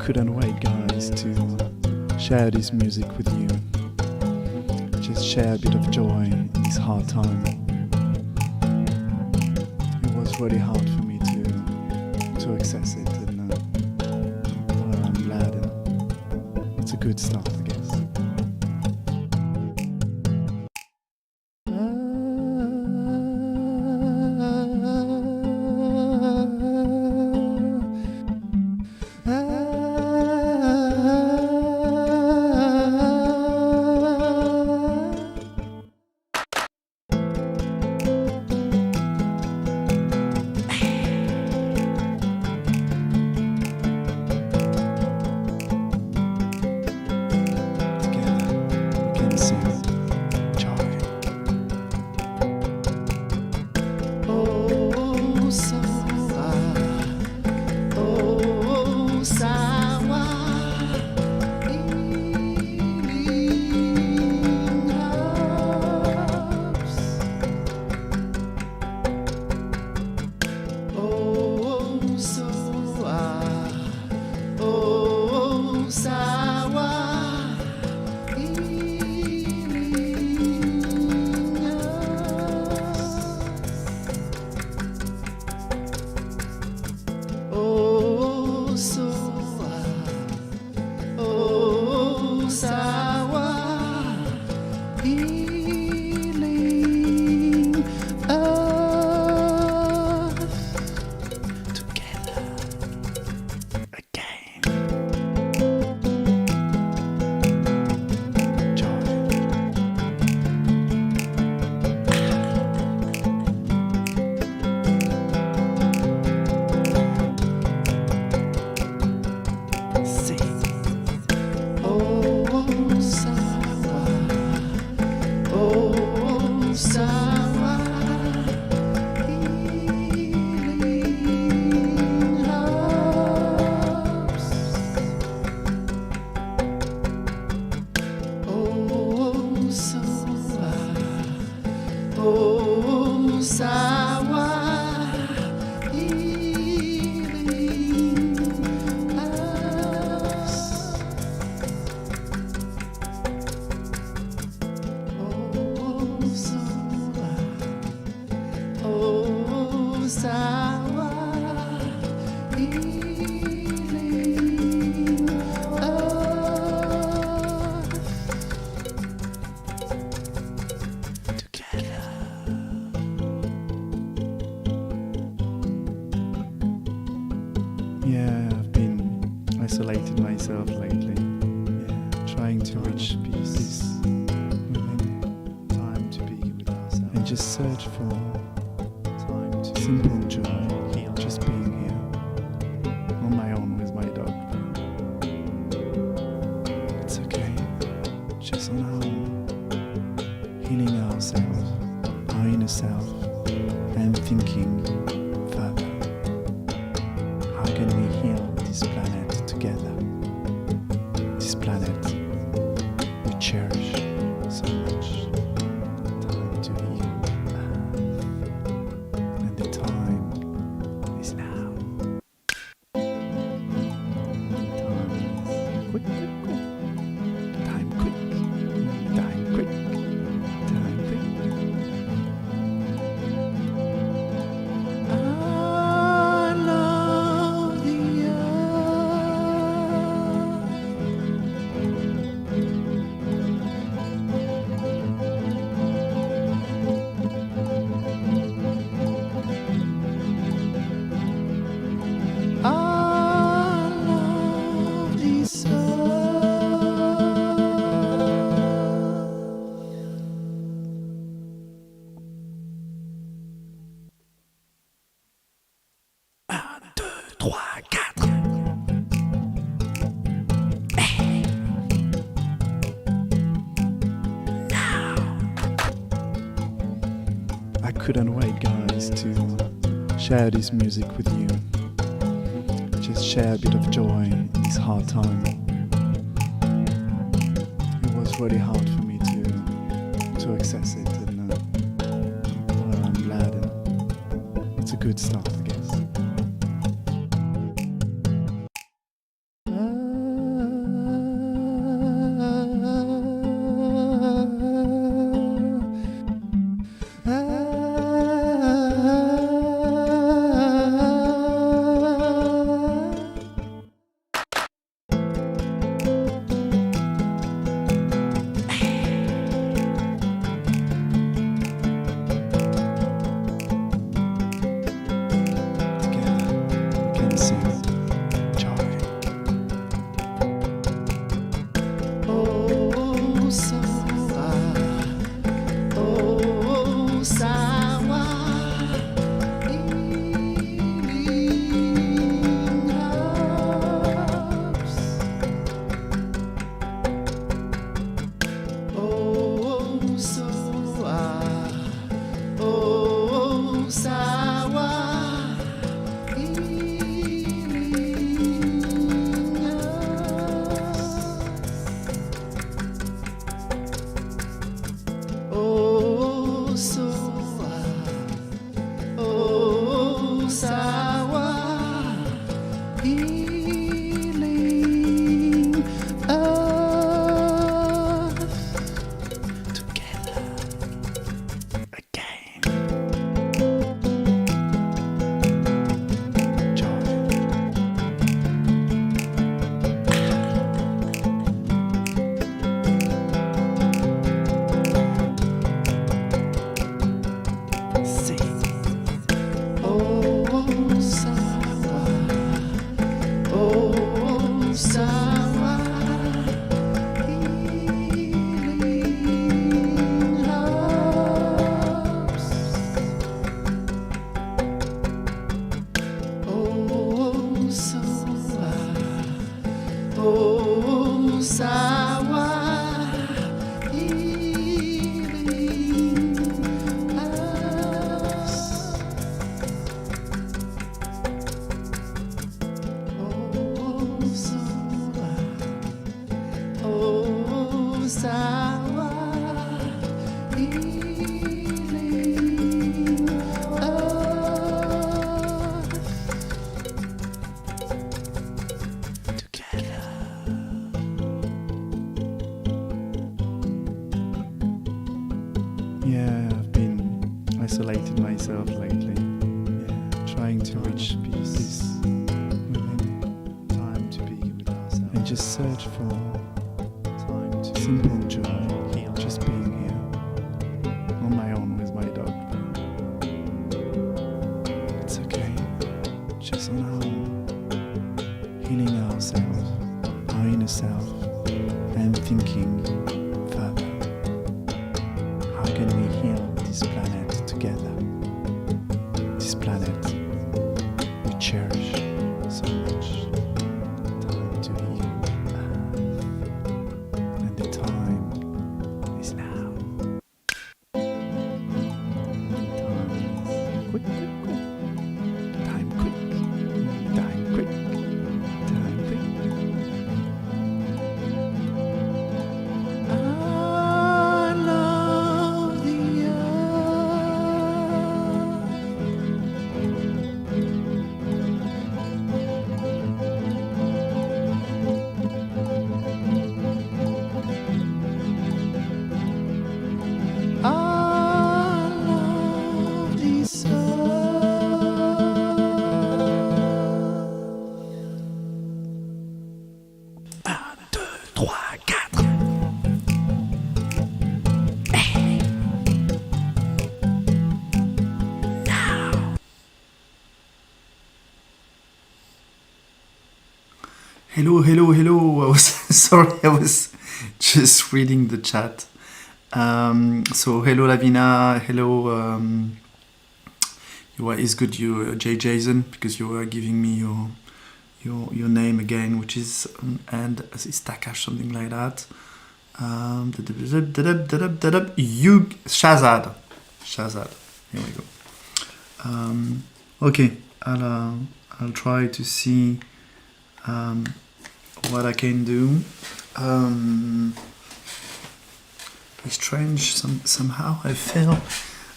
couldn't wait, guys, to share this music with you. Just share a bit of joy in this hard time. It was really hard for me to access it, and well, I'm glad it's a good start, I guess. Yeah, I've been isolating myself lately. Yeah, trying to reach peace within, time to be with ourselves, and just search for time to simple joy, just being here on my own with my dog. It's okay, just on our own, healing ourselves, our inner self, and thinking further. How can we heal this planet together? This planet we cherish so much. Time to heal. And the time is now. Time is quick, quick, quick. Time quick. Time quick. Time quick. I couldn't wait, guys, to share this music with you. Just share a bit of joy in this hard time. It was really hard for me to access it, and well, I'm glad it's a good start, I guess. isolated myself lately. Trying to reach peace within. Time to be with ourselves. And just search for time to simple joy. Heal. Just being here. On my own with my dog. It's okay. Just on our own. Healing ourselves. Our inner self. And thinking further. How can we heal this planet together? This planet we cherish so much. Time to heal. And the time is now. Time is quick, quick, quick. Time quick. Time quick. Time quick. I love the earth. I love this earth. 1, 2, 3, 4. Hello, hello, hello. I was sorry, I was just reading the chat. So hello Lavina, hello. It's good you J Jason, because you were giving me your name again, which is and it's Takash, something like that. You Shazad. Here we go. Okay, I'll try to see what I can do. It's strange somehow. I feel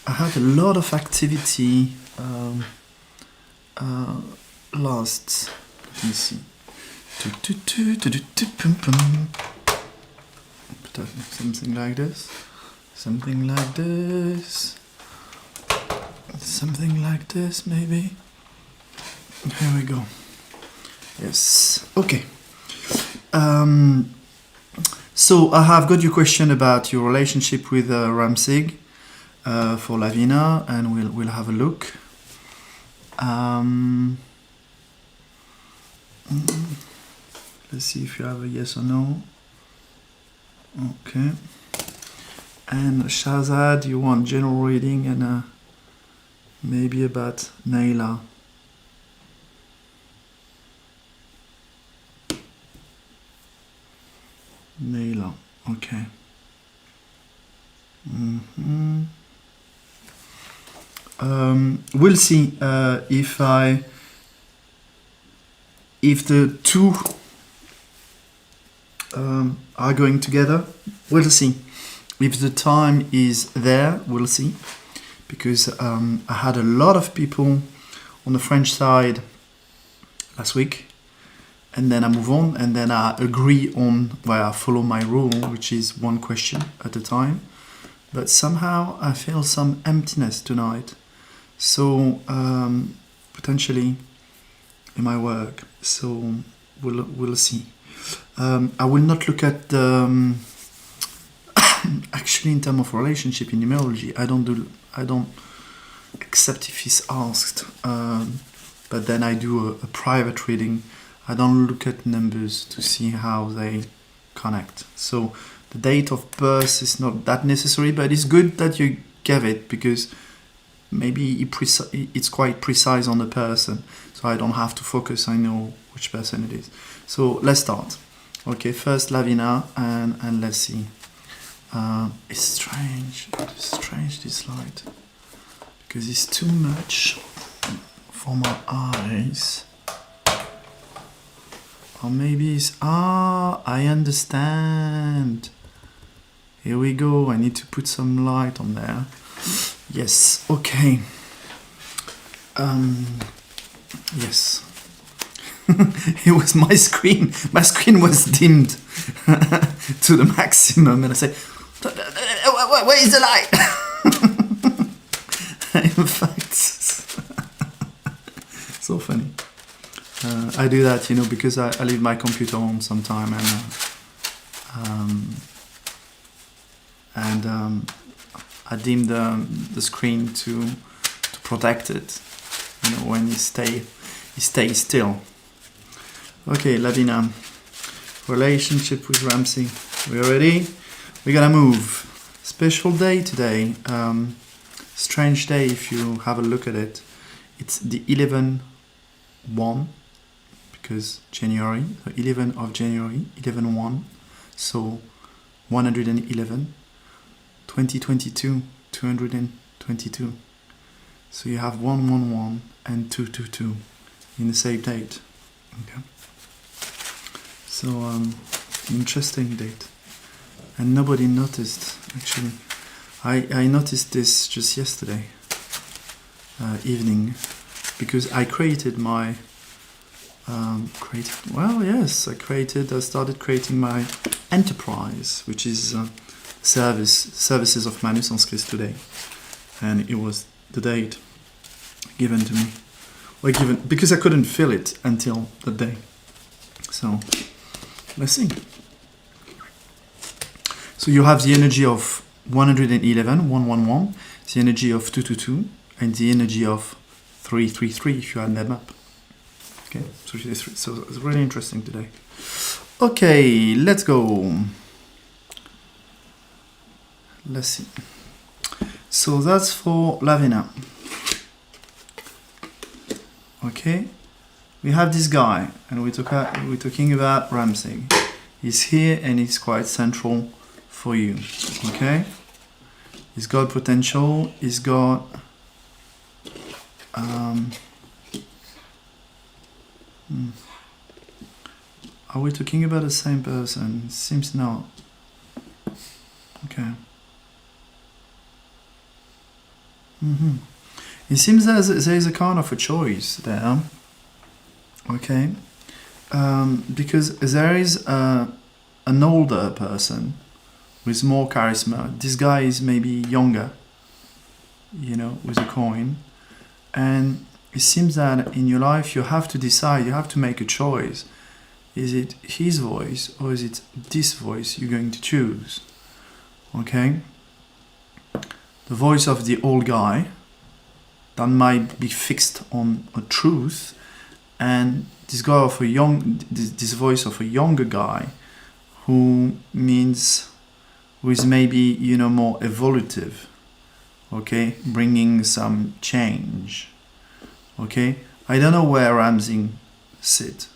I had a lot of activity last. Let me see. Something like this. Something like this. Something like this, maybe. Here we go. Yes. Okay. So I have got your question about your relationship with Ramsig for Lavina, and we'll have a look. Let's see if you have a yes or no. Okay. And Shazad, you want general reading and maybe about Naila. Naila, okay. We'll see if the two are going together. We'll see. If the time is there, we'll see. Because I had a lot of people on the French side last week. And then I move on, and then I agree on where I follow my rule, which is one question at a time. But somehow I feel some emptiness tonight. So potentially in my work. So we'll see. I will not look at the actually in terms of relationship in numerology. I don't accept if it's asked. But then I do a private reading. I don't look at numbers to see how they connect. So the date of birth is not that necessary, but it's good that you gave it, because maybe it's quite precise on the person. So I don't have to focus, I know which person it is. So let's start. Okay, first Lavina, and let's see. It's strange this light, because it's too much for my eyes. Or maybe it's, I understand. Here we go, I need to put some light on there. Yes, okay. Yes. It was my screen. My screen was dimmed to the maximum, and I said, where is the light? In fact, so funny. I do that, you know, because I leave my computer on sometime, and I dim the screen to protect it. You know, when you stay still. Okay, Lavina, relationship with Ramsey. We ready? We're gonna move. Special day today. Strange day if you have a look at it. It's the 11/1 because January, the 11th of January, 11/1. So 111, 2022, 222. So you have 111 and 222 in the same date. Okay. So interesting date. And nobody noticed, actually. I noticed this just yesterday evening, because I created my I started creating my enterprise, which is services of ManuSensCris today, and it was the date given to me, because I couldn't feel it until the day. So let's see. So you have the energy of 111, 111, the energy of 222, and the energy of 333 if you add them up. Okay, so it's really interesting today. Okay, let's go. Let's see. So that's for Lavina. Okay, we have this guy, and we're talking about Ramsey. He's here and he's quite central for you. Okay, he's got potential. He's got Are we talking about the same person? Seems not. Okay. It seems there is a kind of a choice there. Okay. Because there is an older person with more charisma. This guy is maybe younger, you know, with a coin. And it seems that in your life you have to decide, you have to make a choice. Is it his voice or is it this voice you're going to choose? Okay? The voice of the old guy that might be fixed on a truth, and this voice of a younger guy who is maybe, you know, more evolutive. Okay, bringing some change. Okay, I don't know where Ramsey sit.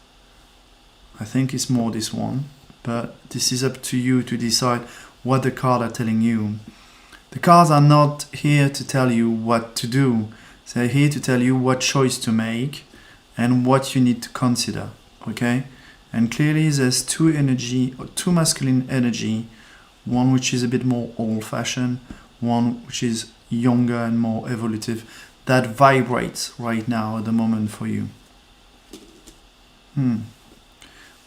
I think it's more this one, but this is up to you to decide what the cards are telling you. The cards are not here to tell you what to do. They're here to tell you what choice to make and what you need to consider. Okay, and clearly there's two masculine energy, one which is a bit more old-fashioned, one which is younger and more evolutive, that vibrates right now at the moment for you.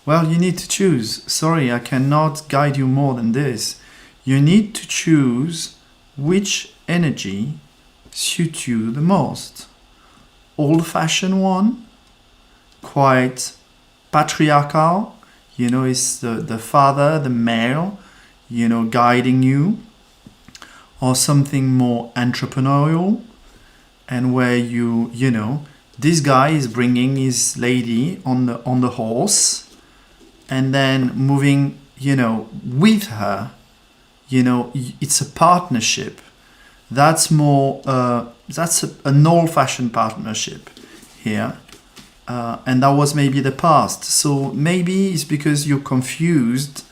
Well, you need to choose. Sorry, I cannot guide you more than this. You need to choose which energy suits you the most. Old-fashioned one, quite patriarchal, you know, is the father, the male, you know, guiding you, or something more entrepreneurial, and where you know, this guy is bringing his lady on the horse, and then moving, you know, with her. You know, it's a partnership. That's more. That's an old-fashioned partnership here, and that was maybe the past. So maybe it's because you're confused,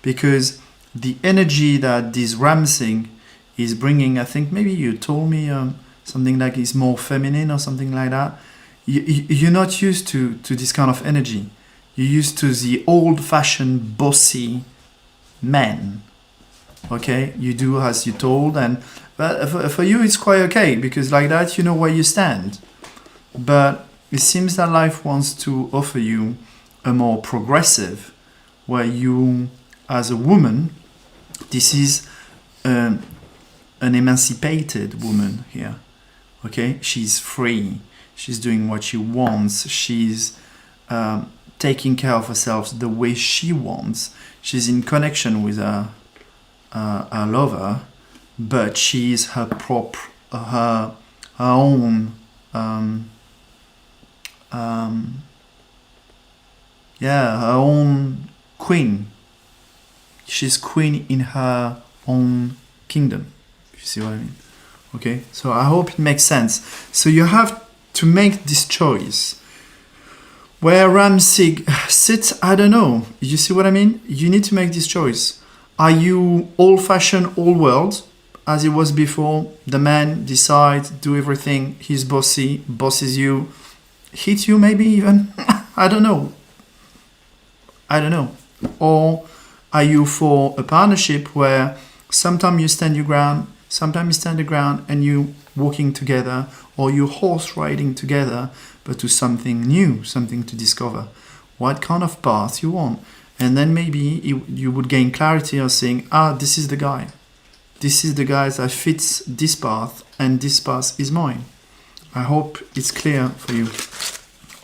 because the energy that this Ramsey is bringing, I think maybe you told me something like it's more feminine or something like that. You're not used to this kind of energy. You're used to the old-fashioned bossy men. Okay, you do as you told, but for you it's quite okay, because like that you know where you stand. But it seems that life wants to offer you a more progressive, where you, as a woman, this is an emancipated woman here, Okay, she's free. She's doing what she wants. She's taking care of herself the way she wants. She's in connection with her lover, but she's her own her own queen. She's queen in her own kingdom, if you see what I mean. Okay, so I hope it makes sense. So you have to make this choice. Where Ramsig sits, I don't know. You see what I mean? You need to make this choice. Are you old-fashioned, old world, as it was before? The man decides, do everything, he's bossy, bosses you, hit you maybe even? I don't know. Or are you for a partnership where sometimes you stand your ground, sometimes you stand the ground and you walking together, or you horse riding together, but to something new, something to discover. What kind of path you want? And then maybe you would gain clarity of saying, this is the guy. This is the guy that fits this path, and this path is mine. I hope it's clear for you.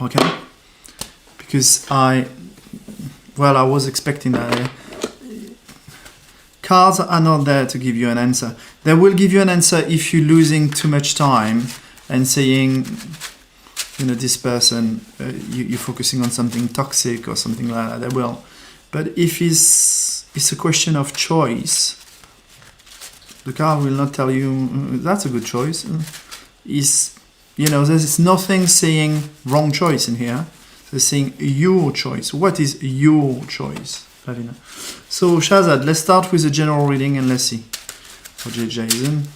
Okay? Because I was expecting that. Cards are not there to give you an answer. They will give you an answer if you're losing too much time and saying, this person, you're focusing on something toxic or something like that. They will. But if it's a question of choice, the card will not tell you that's a good choice. There's nothing saying wrong choice in here. They're saying your choice. What is your choice, Ravina? So Shahzad, let's start with the general reading and let's see. Okay, Jason.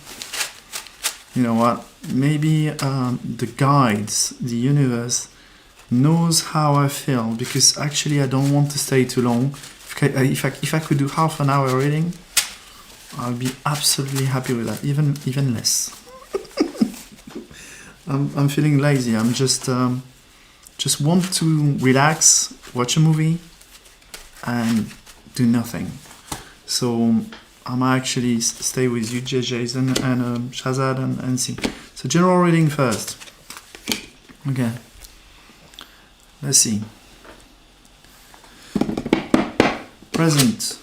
You know what? Maybe the guides, the universe, knows how I feel, because actually I don't want to stay too long. If I could do half an hour reading, I'll be absolutely happy with that. Even less. I'm feeling lazy. I'm just want to relax, watch a movie, and do nothing. So I might actually stay with you, Jason, and Shahzad, and see. So general reading first. Okay. Let's see. Present.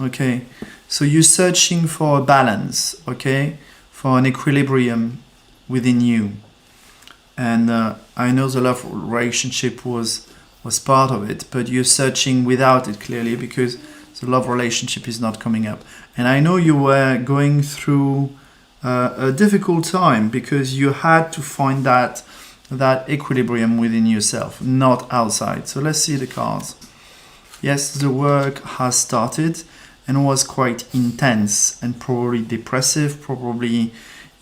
Okay. So you're searching for a balance, okay? For an equilibrium within you. And I know the love relationship was part of it, but you're searching without it clearly, because the love relationship is not coming up. And I know you were going through a difficult time because you had to find that equilibrium within yourself, not outside. So let's see the cards. Yes, the work has started and was quite intense and probably depressive, probably,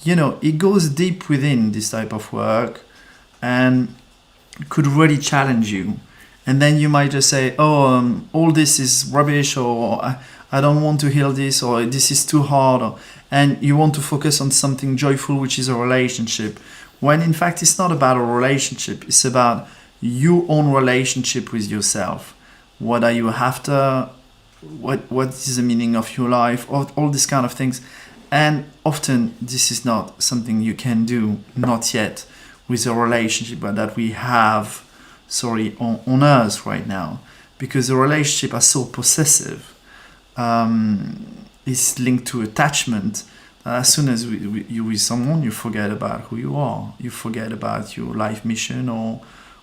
it goes deep within this type of work and could really challenge you. And then you might just say, all this is rubbish, or I don't want to heal this, or this is too hard, and you want to focus on something joyful, which is a relationship, when in fact it's not about a relationship, it's about your own relationship with yourself. What are you after? What is the meaning of your life? All these kind of things. And often this is not something you can do, not yet, with a relationship that we have on Earth right now, because the relationship are so possessive. It's linked to attachment. As soon as you're with someone, you forget about who you are. You forget about your life mission or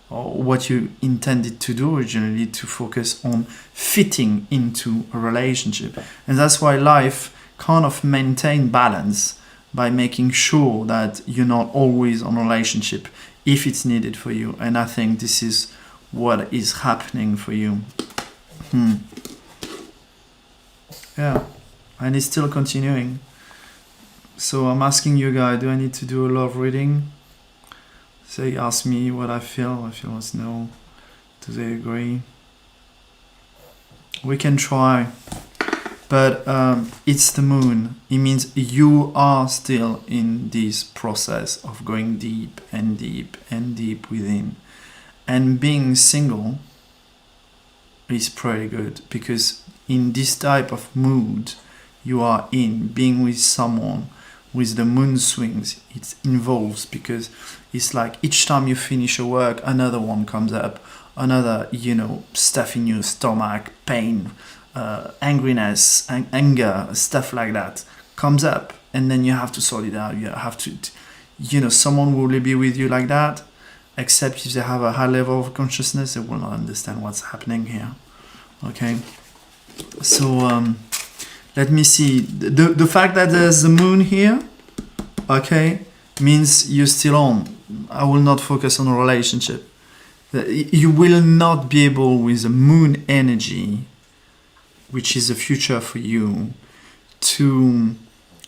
what you intended to do originally, to focus on fitting into a relationship. And that's why life kind of maintain balance by making sure that you're not always on a relationship if it's needed for you. And I think this is what is happening for you. Yeah, and it's still continuing. So I'm asking you guys, do I need to do a love reading? Say, ask me what I feel. I feel it's no. Do they agree? We can try. But it's the moon. It means you are still in this process of going deep and deep and deep within. And being single is pretty good, because in this type of mood you are in, being with someone with the moon swings. It involves, because it's like each time you finish a work, another one comes up, another, stuff in your stomach, pain, angriness, anger, stuff like that comes up, and then you have to sort it out. You have to, someone will be with you like that, except if they have a high level of consciousness, they will not understand what's happening here. Okay, so let me see. The fact that there's the moon here, okay, means you're still on. I will not focus on a relationship. You will not be able, with the moon energy, which is the future for you, to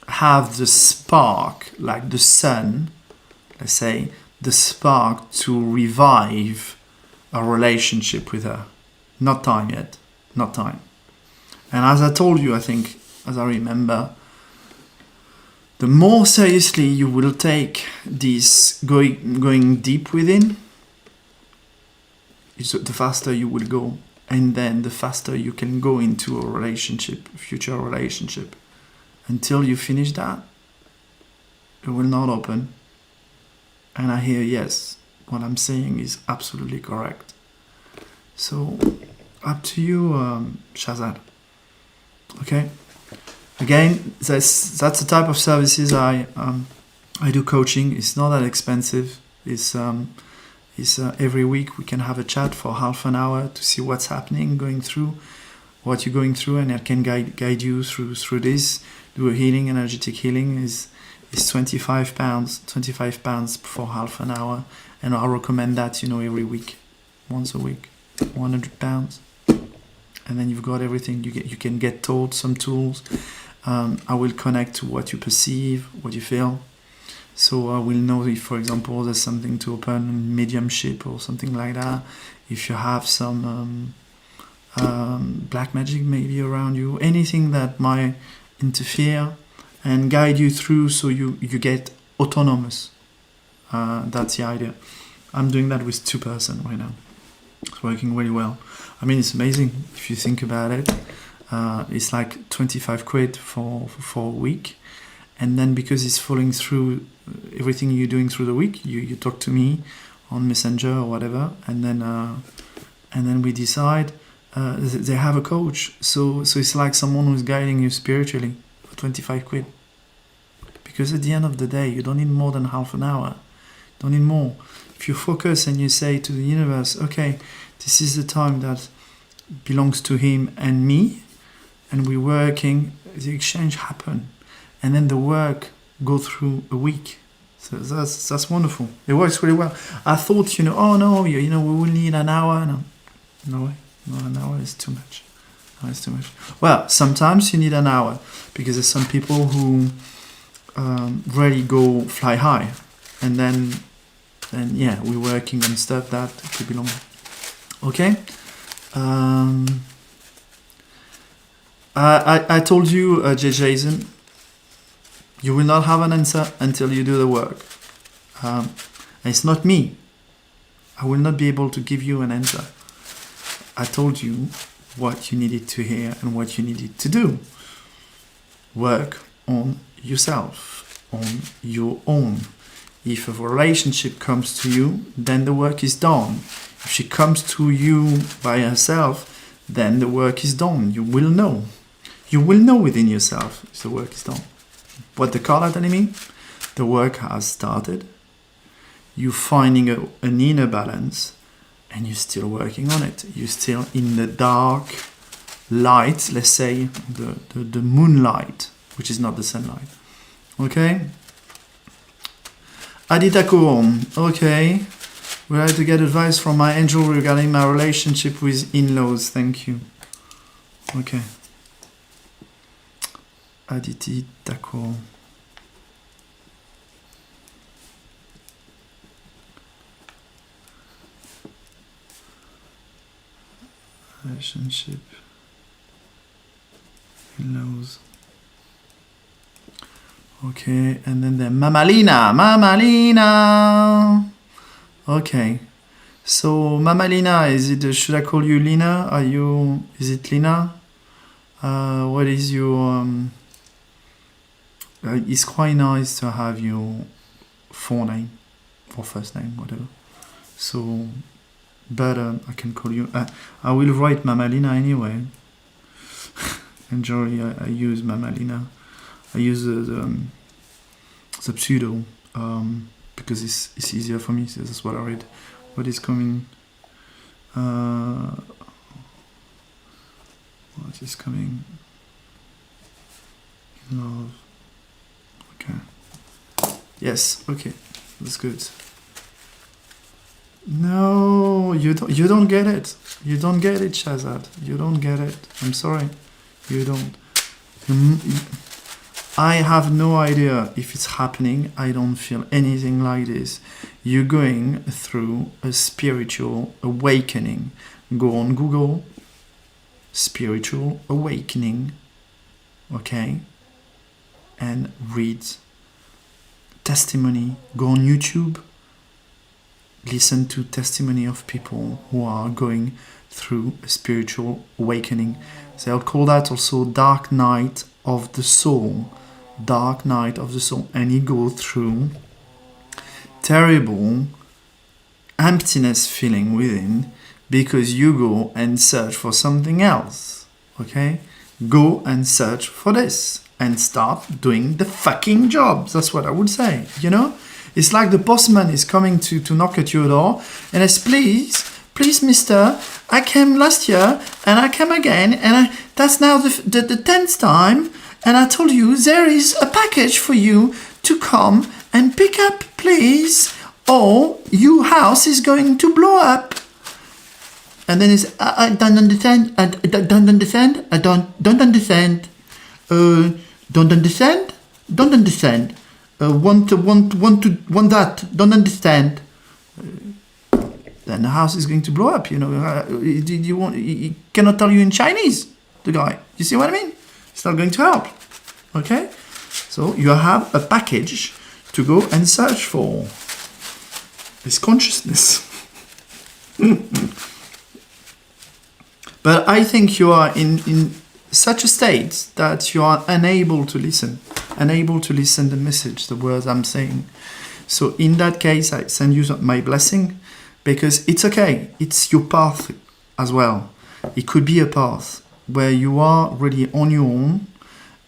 have the spark, like the sun, let's say, the spark to revive a relationship with her. Not time yet. Not time. And as I told you, I think, as I remember, the more seriously you will take this going deep within, the faster you will go. And then the faster you can go into a relationship, future relationship. Until you finish that, it will not open. And I hear, yes, what I'm saying is absolutely correct. So, up to you, Shazad. Okay? Again, that's the type of services I do coaching. It's not that expensive. It's every week we can have a chat for half an hour to see what's happening, what you're going through, and I can guide you through this. Do a healing, energetic healing is £25 for half an hour, and I recommend that every week, once a week, £100, and then you've got everything. You can get taught some tools. I will connect to what you perceive, what you feel. So I will know if, for example, there's something to open, mediumship or something like that. If you have some black magic maybe around you, anything that might interfere, and guide you through so you get autonomous. That's the idea. I'm doing that with 2 person right now. It's working really well. I mean, it's amazing if you think about it. It's like 25 quid for a week. And then because it's following through everything you're doing through the week, you talk to me on Messenger or whatever, and then we decide. They have a coach, so it's like someone who's guiding you spiritually for 25 quid. Because at the end of the day, you don't need more than half an hour. You don't need more. If you focus and you say to the universe, okay, this is the time that belongs to him and me, and we're working, the exchange happen. And then the work go through a week. So that's wonderful. It works really well. I thought, we will need an hour. No way. No, an hour is too much. It's too much. Well, sometimes you need an hour, because there's some people who really go fly high. And then we're working on stuff that could be longer. Okay? I told you, Jason, you will not have an answer until you do the work. It's not me. I will not be able to give you an answer. I told you what you needed to hear and what you needed to do. Work on yourself, on your own. If a relationship comes to you, then the work is done. If she comes to you by herself, then the work is done. You will know. You will know within yourself if the work is done. What the card telling me? The work has started. You're finding an inner balance, and you're still working on it. You're still in the dark light, let's say the moonlight, which is not the sunlight. Okay? Aditako, okay. Would I like to get advice from my angel regarding my relationship with in-laws? Thank you. Okay. Aditi Tako. Relationship. In-laws. Okay, and then the Mamalina. Okay. So Mamalina, should I call you Lina? Is it Lina? What is your it's quite nice to have your full name or first name, whatever. So, but I can call you. I will write Mamalina anyway. Enjoy. I use Mamalina. I use the pseudo because it's easier for me. So that's what I read. What is coming? What is coming? Love. Okay. Yes. Okay. That's good. No, you don't get it. You don't get it, Shazad. You don't get it. I'm sorry. You don't. I have no idea if it's happening. I don't feel anything like this. You're going through a spiritual awakening. Go on Google. Spiritual awakening. Okay? And read testimony. Go on YouTube. Listen to testimony of people who are going through a spiritual awakening. They'll call that also dark night of the soul. Dark night of the soul. And you go through terrible emptiness feeling within because you go and search for something else. Okay? Go and search for this and start doing the fucking job. That's what I would say, you know? It's like the postman is coming to knock at your door and says, please, mister, I came last year and I came again and that's now the 10th time and I told you there is a package for you to come and pick up, please, or your house is going to blow up. And then it's, I don't understand, I don't understand, I don't understand, don't understand, don't understand. Want that, don't understand. Then the house is going to blow up, you know. He cannot tell you in Chinese, the guy. You see what I mean? It's not going to help. Okay? So you have a package to go and search for. This consciousness. But I think you are in such a state that you are unable to listen the message, the words I'm saying. So in that case, I send you my blessing because it's okay. It's your path as well. It could be a path where you are really on your own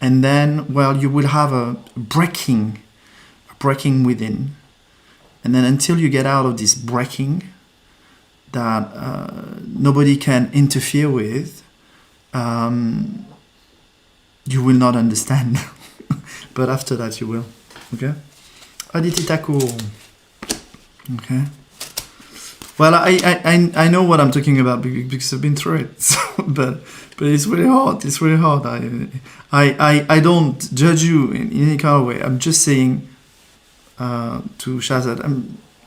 and then, well, you will have a breaking within. And then until you get out of this breaking that nobody can interfere with, you will not understand. But after that you will. Okay? Aditi Thakur. Okay. Well, I know what I'm talking about because I've been through it. So, but it's really hard. It's really hard. I don't judge you in any kind of way. I'm just saying to Shazad,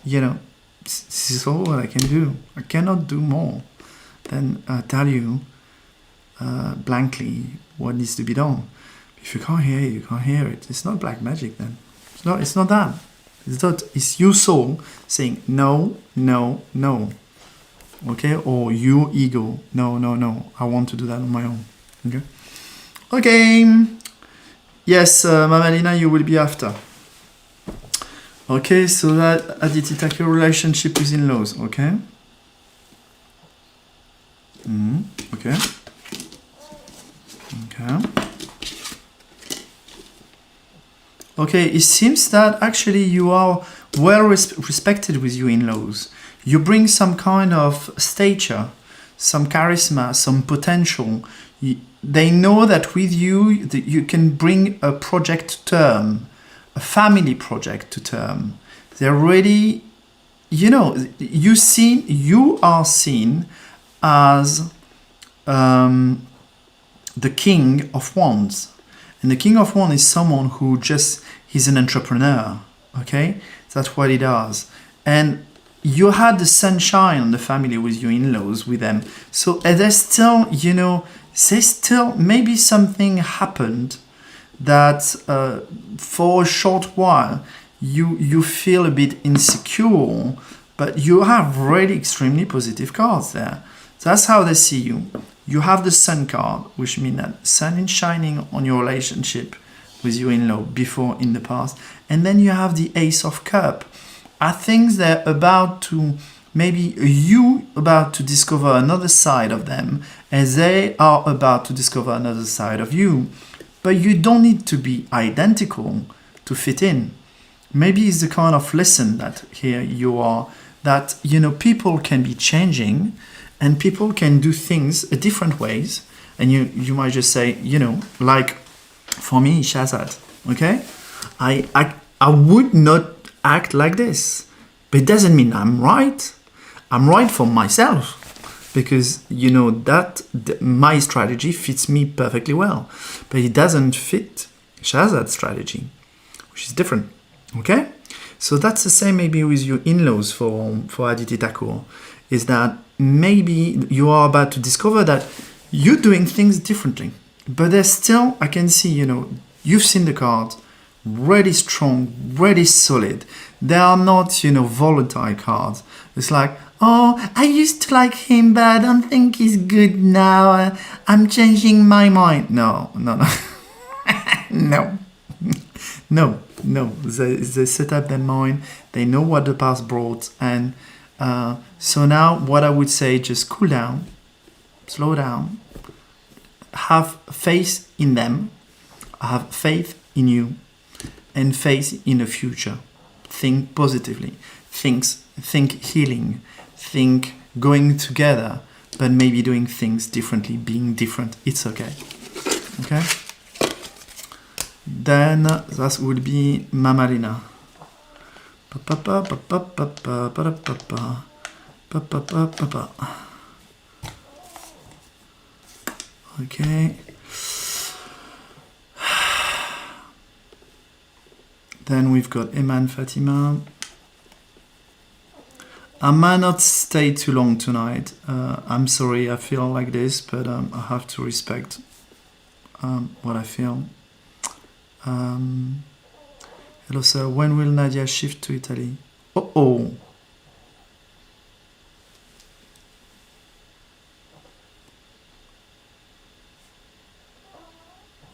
you know, this is all what I can do. I cannot do more than tell you blankly what needs to be done. If you can't hear it, you can't hear it. It's not black magic then. It's not that. It's your soul saying no, no, no. Okay? Or your ego. No, no, no. I want to do that on my own. Okay? Okay. Yes, Mamalina, you will be after. Okay, so that Aditi Thakur relationship with in-laws. Okay? Okay. Okay. Okay, it seems that actually you are well respected with your in-laws. You bring some kind of stature, some charisma, some potential. They know that with you, you can bring a project to term, a family project to term. They're ready, you know, you are seen as the King of Wands. And the King of Wands is someone who he's an entrepreneur, okay? That's what he does. And you had the sunshine on the family with your in-laws, with them. So there's still, you know, maybe something happened that for a short while you feel a bit insecure, but you have really extremely positive cards there. So that's how they see you. You have the sun card, which means that sun is shining on your relationship. with your in-law before in the past. And then you have the Ace of Cup. Are things that are about to, maybe you about to discover another side of them, as they are about to discover another side of you. But you don't need to be identical to fit in. Maybe it's the kind of lesson that here you are, that, you know, people can be changing and people can do things different ways. And you might just say, you know, like for me, Shazad, okay? I would not act like this, but it doesn't mean I'm right. I'm right for myself because, you know, that my strategy fits me perfectly well, but it doesn't fit Shazad's strategy, which is different, okay? So that's the same maybe with your in-laws for Aditi Thakur, is that maybe you are about to discover that you're doing things differently, but there's still, I can see, you know, you've seen the cards, really strong, really solid. They are not, you know, volatile cards. It's like, oh, I used to like him, but I don't think he's good now. I'm changing my mind. No. No. They set up their mind. They know what the past brought. And so now what I would say, just cool down, slow down, have faith in them, have faith in you, and faith in the future. Think positively. Think healing. Think going together, but maybe doing things differently, being different. It's okay. Okay? Then that would be Mamalina. Okay. Then we've got Iman Fatima. I might not stay too long tonight. I'm sorry, I feel like this, but I have to respect what I feel. Hello, sir. When will Nadia shift to Italy? Oh.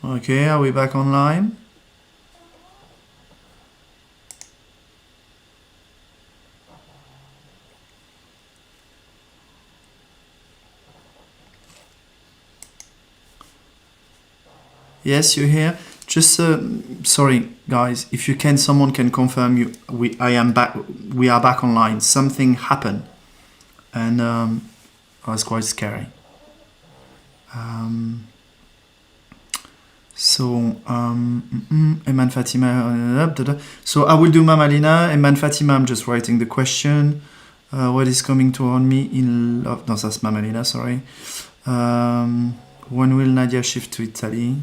Okay, are we back online? Yes, you're here. Just sorry, guys. If you can, someone can confirm I am back. We are back online. Something happened, and it was quite scary. Eman Fatima. So I will do Mamalina. Eman Fatima. I'm just writing the question. What is coming toward me in love? No, that's Mamalina. Sorry. When will Nadia shift to Italy?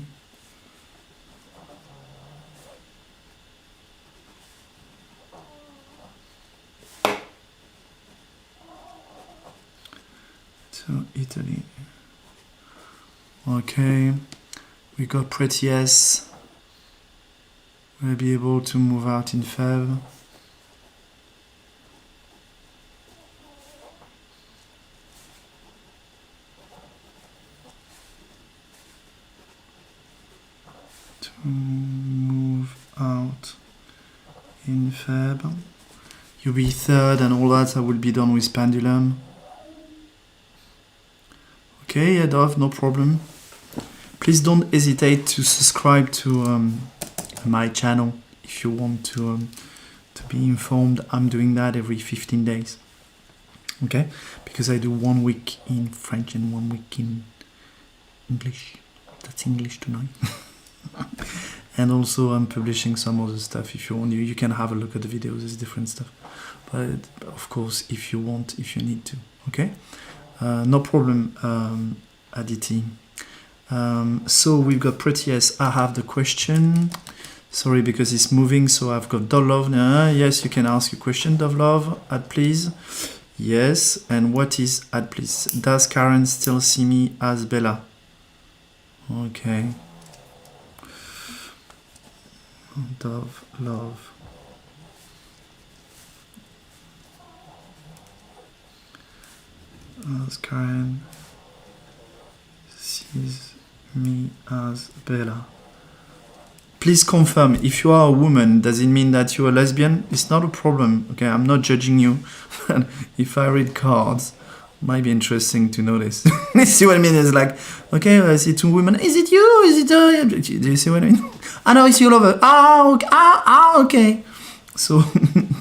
Italy. Okay, we got Pretty yes. We'll be able to move out in Feb. To move out in Feb. You'll be third and all that. I will be done with Pendulum. Okay, Adolf, no problem. Please don't hesitate to subscribe to my channel if you want to be informed. I'm doing that every 15 days. Okay, because I do 1 week in French and 1 week in English. That's English tonight. And also I'm publishing some other stuff. If you want, you can have a look at the videos. It's different stuff. But of course, if you want, if you need to. Okay. No problem, Aditi. So we've got Pretty yes. I have the question. Sorry, because it's moving. So I've got Dovlov. Yes, you can ask your question, Dovlov. Add please. Yes. And what is add please? Does Karen still see me as Bella? Okay. Dovlov. As Karen sees me as Bella. please confirm. If you are a woman, does it mean that you're a lesbian? It's not a problem. Okay, I'm not judging you. If I read cards, it might be interesting to notice. You see what I mean? It's like, okay, I see two women. Is it you? Is it do you see what I mean? I know it's your lover. Okay. So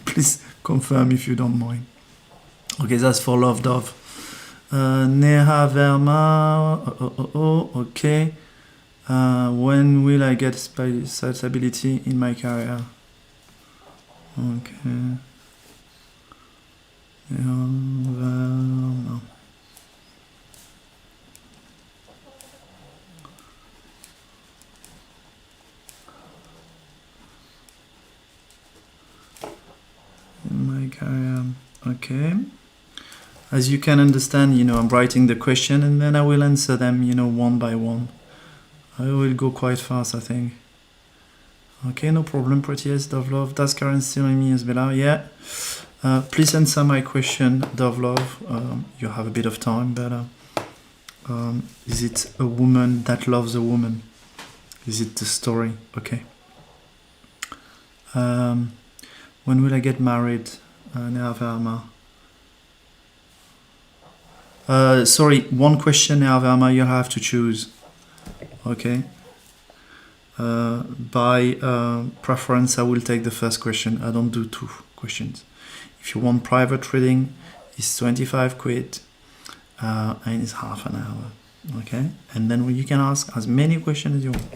please confirm if you don't mind. Okay, that's for Love Dove. Neha Verma. Okay. When will I get stability in my career? Okay. Verma. In my career. Okay. As you can understand, I'm writing the question and then I will answer them, one by one. I will go quite fast, I think. Okay, no problem, prettiest, Dove Love. Does Karen still in me as Bella? Yeah. Please answer my question, Dove Love. You have a bit of time, but is it a woman that loves a woman? Is it the story? Okay. When will I get married? Nea Verma. Sorry, one question, Nea Verma, you have to choose. Okay. By preference, I will take the first question. I don't do 2 questions. If you want private reading, it's 25 quid and it's half an hour. Okay. And then you can ask as many questions as you want.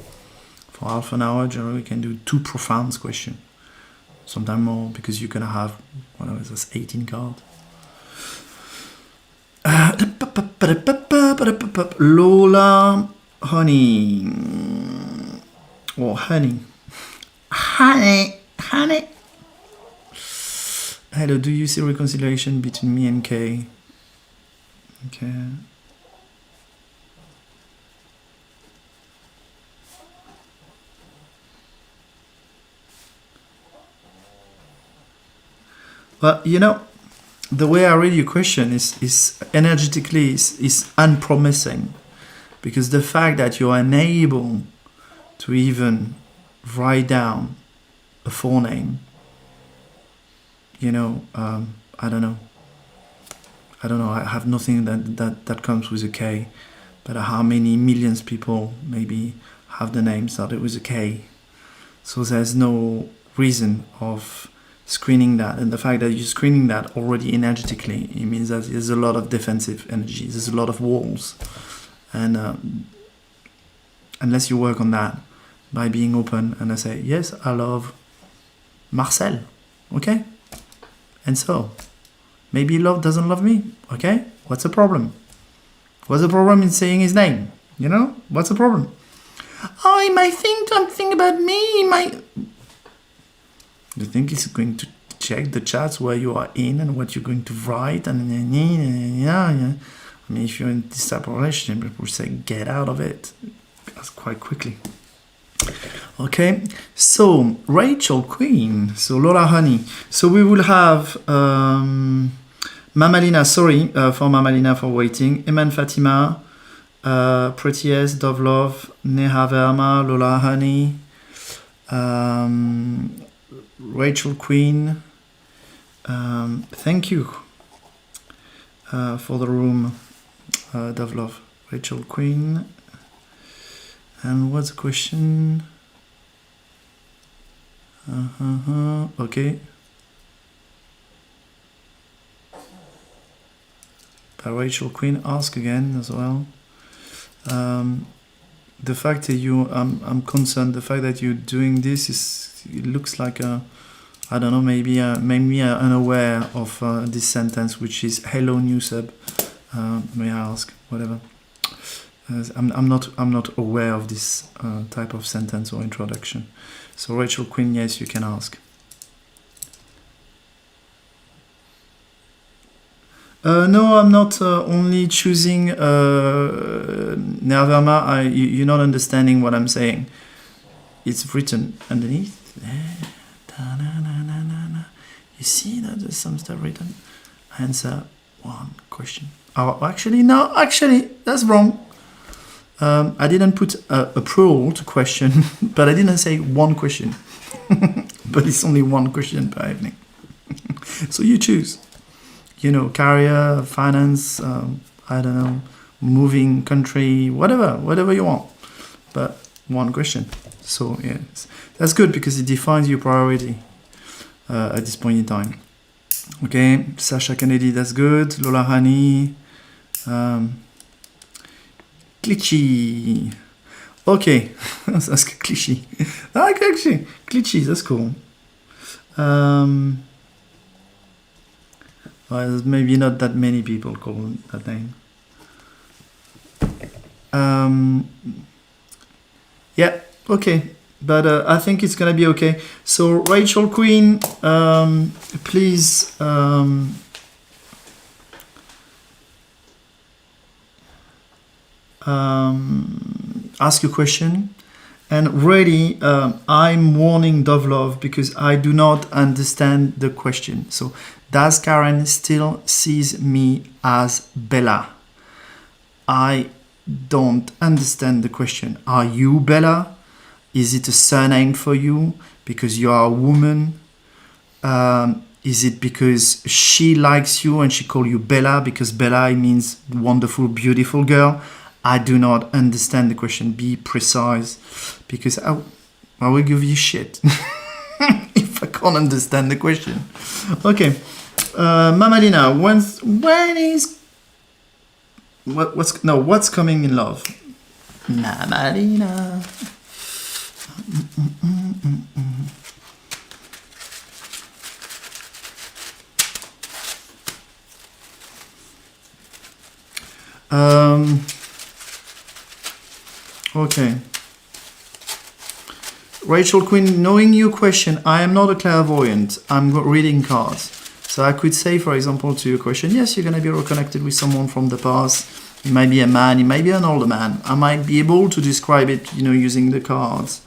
For half an hour, generally, we can do 2 profound questions. Sometimes more, because you're going to have, whatever, that's 18 cards. Lola Honey. Or Honey. Honey. Hello, do you see reconciliation between me and Kay? Okay. Well, the way I read your question is energetically is unpromising, because the fact that you're unable to even write down a forename, I don't know. I have nothing that comes with a K, but how many millions of people maybe have the name started with a K? So there's no reason of screening that, and the fact that you're screening that already energetically, it means that there's a lot of defensive energy, there's a lot of walls, and unless you work on that by being open and I say, yes, I love Marcel, okay, and so maybe love doesn't love me, okay, what's the problem? What's the problem in saying his name? What's the problem? Oh, he might think something about me, Do you think he's going to check the chats where you are in and what you're going to write? And yeah. I mean, if you're in this type of relationship, people say, get out of it. That's quite quickly. Okay, so Rachel Queen, so Lola Honey. So we will have Mamalina, sorry for Mamalina for waiting. Iman Fatima, Prettiest, Dove Love, Neha Verma, Lola Honey. Rachel Queen, thank you for the room, Dove Love. Rachel Queen, and what's the question? Okay. Rachel Queen, ask again as well. The fact that I'm concerned. The fact that you're doing this it looks like I don't know, maybe unaware of this sentence, which is hello new sub. May I ask, whatever. I'm not aware of this type of sentence or introduction. So Rachel Queen, yes, you can ask. No, I'm not only choosing Nerverma. You're not understanding what I'm saying. It's written underneath. You see that there's some stuff written. Answer one question. Oh, actually, no. Actually, that's wrong. I didn't put a plural to question, but I didn't say one question. But it's only one question per evening. So you choose. You know, career, finance, I don't know, moving country, whatever you want. But one question. So yes, that's good because it defines your priority at this point in time. Okay, Sasha Kennedy, that's good. Lola Hani, Glitchy. Okay, that's Glitchy. Ah, Glitchy, that's cool. Well, there's maybe not that many people call that name. Yeah, okay. But I think it's gonna be okay. So Rachel Queen, please ask your question. And really, I'm warning Dove Love because I do not understand the question. So does Karen still sees me as Bella? I don't understand the question. Are you Bella? Is it a surname for you because you are a woman? Is it because she likes you and she calls you Bella because Bella means wonderful, beautiful girl? I do not understand the question. Be precise because I will give you shit if I can't understand the question. Okay, Mamalina, what's coming in love? Mamalina. Okay. Rachel Quinn, knowing your question, I am not a clairvoyant. I'm reading cards. So I could say, for example, to your question, yes, you're going to be reconnected with someone from the past. It might be a man, it might be an older man. I might be able to describe it, using the cards.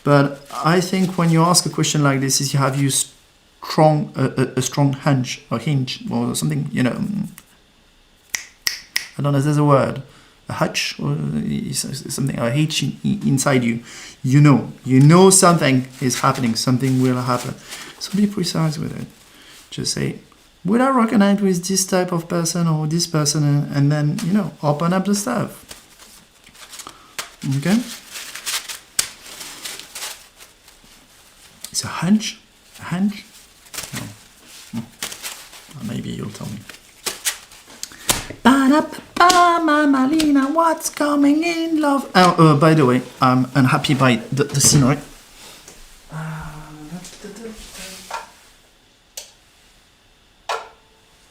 But I think when you ask a question like this, is you have a strong hunch or hinge or something, I don't know if there's a word. A hutch or something, a hitch inside you. You know something is happening, something will happen. So be precise with it. Just say, would I reconnect with this type of person or this person? And then, open up the stuff. Okay? It's a hunch? A hunch? No. Maybe you'll tell me. Mamalina, what's coming in love? By the way, I'm unhappy by the scenery.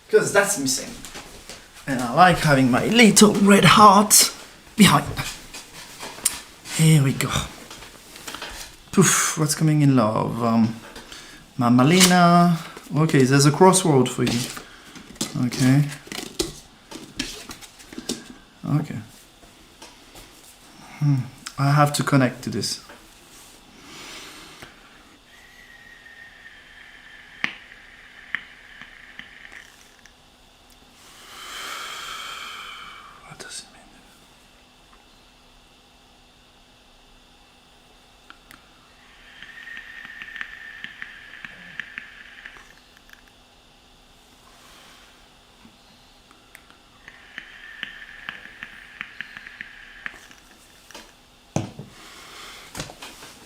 Because that's missing. And I like having my little red heart behind. Here we go. Poof, what's coming in love? Mamalina. Okay, there's a crossroad for you. Okay. Okay. I have to connect to this. What does it mean?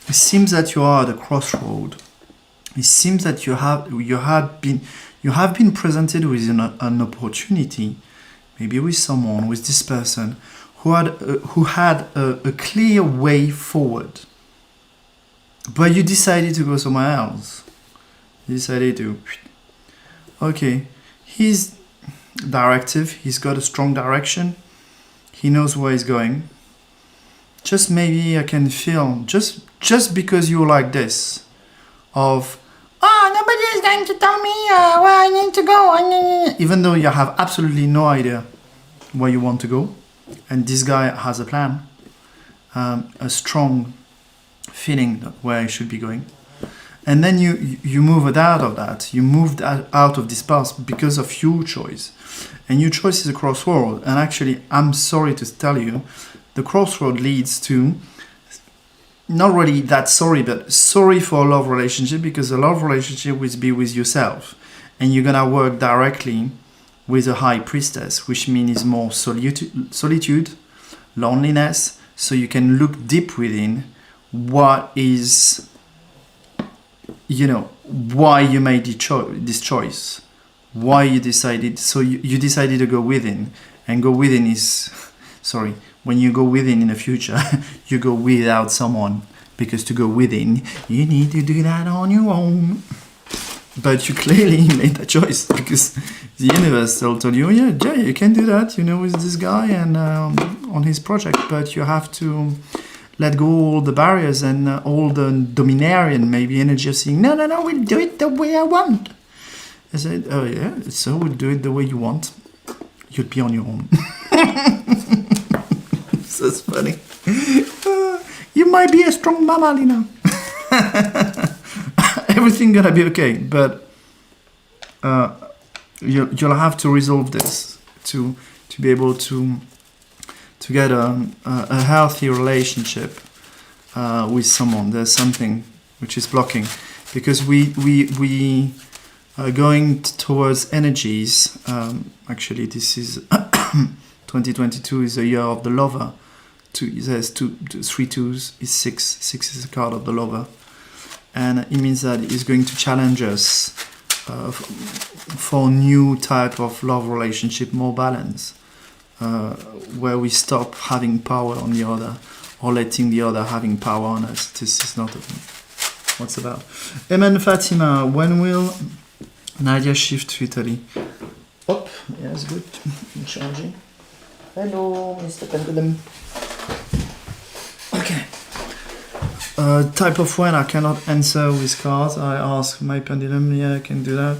It seems that you are at a crossroad. It seems that you have been presented with an opportunity, maybe with someone, with this person who had a clear way forward, but you decided to go somewhere else. You decided to. Okay, he's directive. He's got a strong direction. He knows where he's going. Just maybe I can feel just because you're like this, of nobody is going to tell me where I need to go, even though you have absolutely no idea where you want to go, and this guy has a plan, a strong feeling where I should be going, and then you moved out of that. You moved out of this path because of your choice, and your choice is a crossroad. And actually, I'm sorry to tell you the crossroad leads to not really that sorry, but sorry for a love relationship, because a love relationship will be with yourself, and you're gonna work directly with a high priestess, which means more solitude, loneliness, so you can look deep within what is, why you made this choice, why you decided. So you decided to go within, and go within is, sorry, when you go within in the future, you go without someone, because to go within, you need to do that on your own. But you clearly made that choice, because the universe told you, yeah, Jay, you can do that, with this guy and on his project, but you have to let go all the barriers and all the dominarian maybe energy of saying, no, we'll do it the way I want. I said, oh yeah, so we'll do it the way you want. You'll be on your own. So it's funny. You might be a strong mama, Lina. Everything gonna be okay, but you'll have to resolve this to be able to get a healthy relationship with someone. There's something which is blocking, because we are going towards energies. Actually, this is 2022 is the year of the lover. There's 3 twos is 6. 6 is a card of the lover. And it means that it's going to challenge us for new type of love relationship, more balance, where we stop having power on the other or letting the other having power on us. This is not what's about. Eman Fatima, when will Nadia shift to Italy? Oh, yes, good. I'm charging. Hello, Mr. Pendulum. Okay. Type of when I cannot answer with cards. I ask my pendulum. Yeah, I can do that.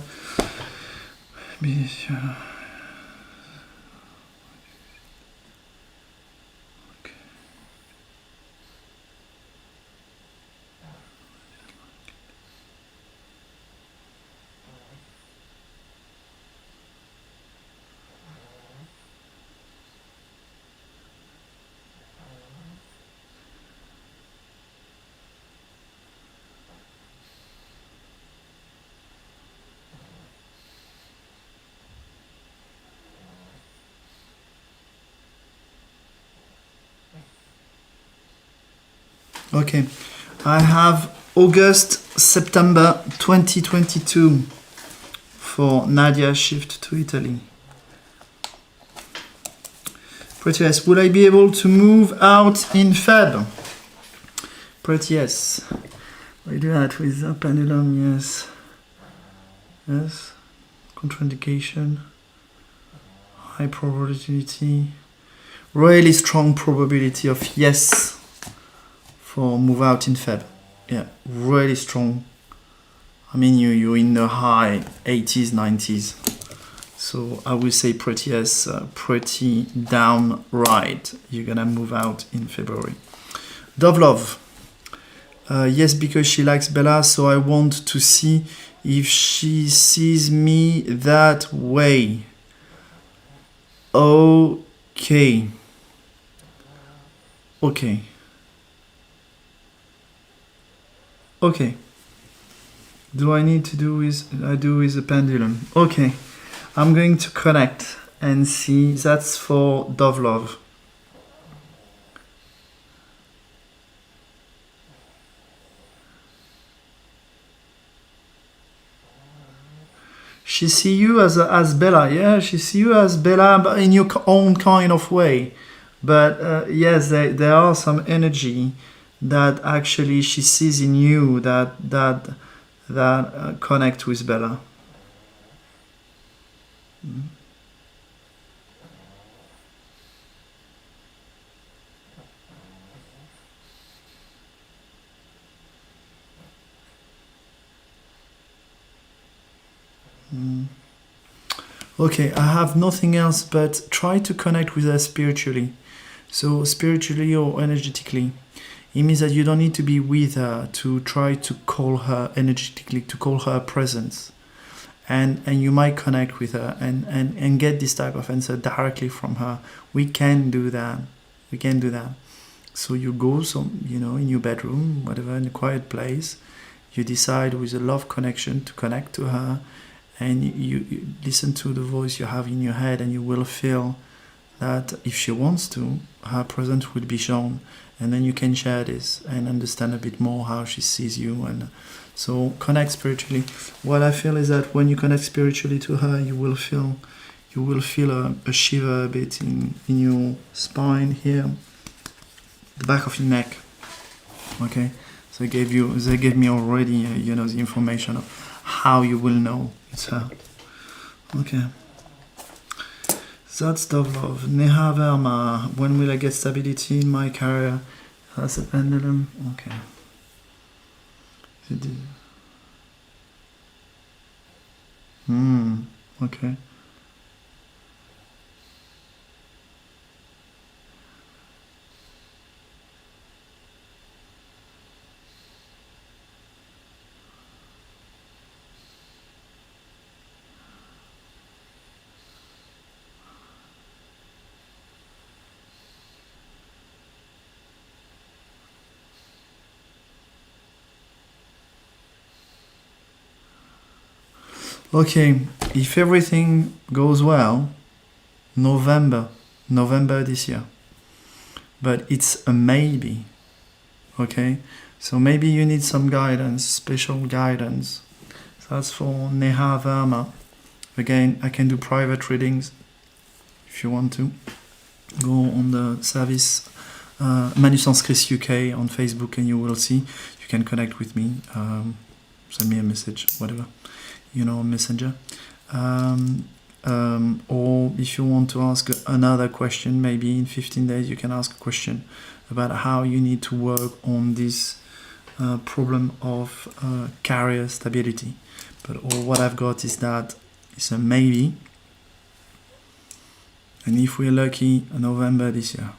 Okay, I have August, September 2022 for Nadia shift to Italy. Pretty yes. Will I be able to move out in Feb? Pretty yes. We do that with a pendulum, yes. Yes. Contraindication. High probability. Really strong probability of yes. For move out in Feb. Yeah, really strong. I mean, you're in the high 80s, 90s. So I will say pretty yes, pretty down right. You're gonna move out in February. Dove Love. Yes, because she likes Bella, so I want to see if she sees me that way. Okay. Okay. Okay. Do I need to do with I do with the pendulum? Okay. I'm going to connect and see. That's for Dove Love. She see you as Bella, yeah. She see you as Bella, but in your own kind of way. But yes, there are some energy that actually she sees in you that connect with Bella. Okay, I have nothing else but try to connect with her spiritually. So spiritually or energetically. It means that you don't need to be with her to try to call her energetically, to call her presence. And you might connect with her and get this type of answer directly from her. We can do that. We can do that. So you go, in your bedroom, whatever, in a quiet place. You decide with a love connection to connect to her, and you listen to the voice you have in your head, and you will feel that if she wants to, her presence will be shown, and then you can share this and understand a bit more how she sees you. And so connect spiritually. What I feel is that when you connect spiritually to her, you will feel a shiver a bit in your spine here, the back of your neck. Okay, so they gave me already the information of how you will know it's her. Okay. That's the love. Neha Verma. When will I get stability in my career? That's a pendulum. Okay. Okay. Okay, if everything goes well, November this year. But it's a maybe, okay? So maybe you need some guidance, special guidance. So that's for Neha Verma. Again, I can do private readings if you want to. Go on the service ManuSensCris UK on Facebook and you will see. You can connect with me, send me a message, whatever. Messenger, or if you want to ask another question, maybe in 15 days you can ask a question about how you need to work on this problem of career stability. But all what I've got is that it's a maybe, and if we're lucky, November this year.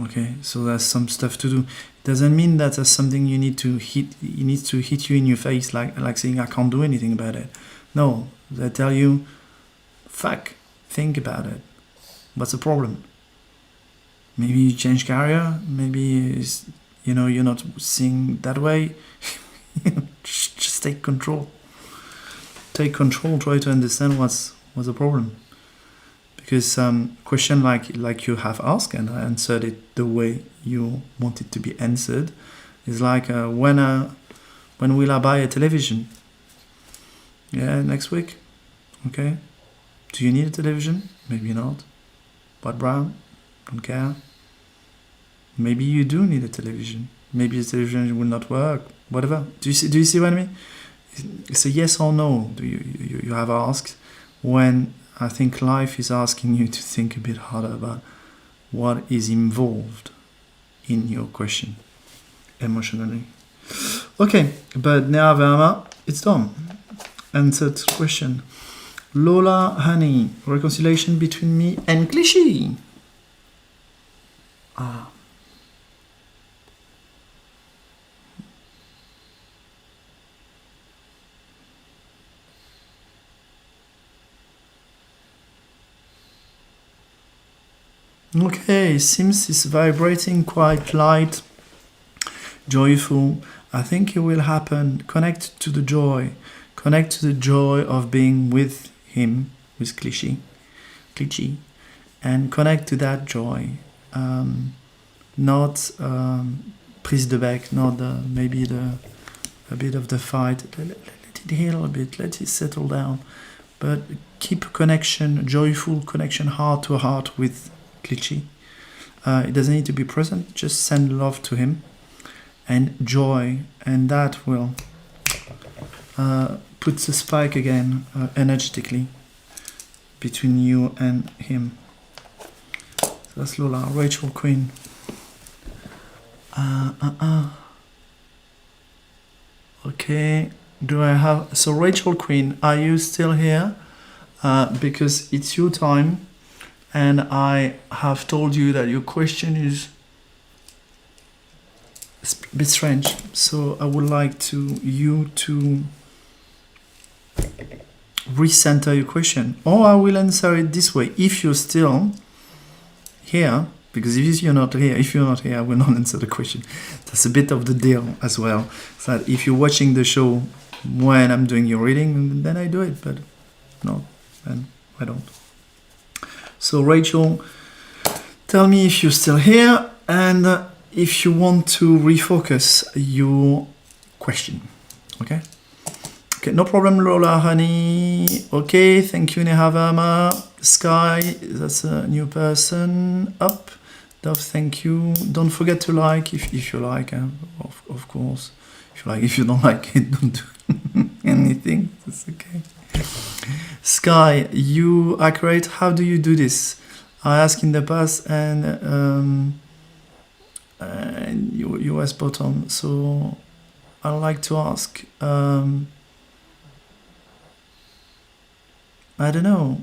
Okay, so there's some stuff to do. It doesn't mean that there's something you need to hit. It needs to hit you in your face, like saying I can't do anything about it. No, they tell you, fuck, think about it. What's the problem? Maybe you change career. Maybe you're not seeing that way. Just take control. Take control. Try to understand what's the problem. Because question like you have asked and I answered it the way you want it to be answered is like when will I buy a television? Yeah, next week. Okay. Do you need a television? Maybe not. What brand? Don't care. Maybe you do need a television. Maybe the television will not work. Whatever. Do you see what I mean? It's a yes or no. Do you have asked when I think life is asking you to think a bit harder about what is involved in your question emotionally. Okay, but now Verma, it's done. Answered question. Lola Honey, reconciliation between me and Clichy. Okay, seems it's vibrating quite light, joyful. I think it will happen. Connect to the joy. Connect to the joy of being with him, with Clichy, and connect to that joy. Not prise de bec, not maybe a bit of the fight. Let it heal a bit. Let it settle down. But keep connection, joyful connection, heart to heart with Clichy. It doesn't need to be present, just send love to him and joy, and that will put the spike again energetically between you and him. So that's Lola. Rachel Queen. Okay, do I have... So Rachel Queen, are you still here? Because it's your time. And I have told you that your question is a bit strange. So I would like you to recenter your question. Or I will answer it this way. If you're still here, Because if you're not here, I will not answer the question. That's a bit of the deal as well. So that if you're watching the show when I'm doing your reading, then I do it, but no, then I don't. So Rachel, tell me if you're still here and if you want to refocus your question. Okay? Okay, no problem, Lola, honey. Okay, thank you, Nehavama. Sky, that's a new person. Up. Dove, thank you. Don't forget to like if you like, of course. If you like, if you don't like it, don't do anything. That's okay. Sky, you accurate. How do you do this? I asked in the past, and you were spot on. So I'd like to ask. I don't know.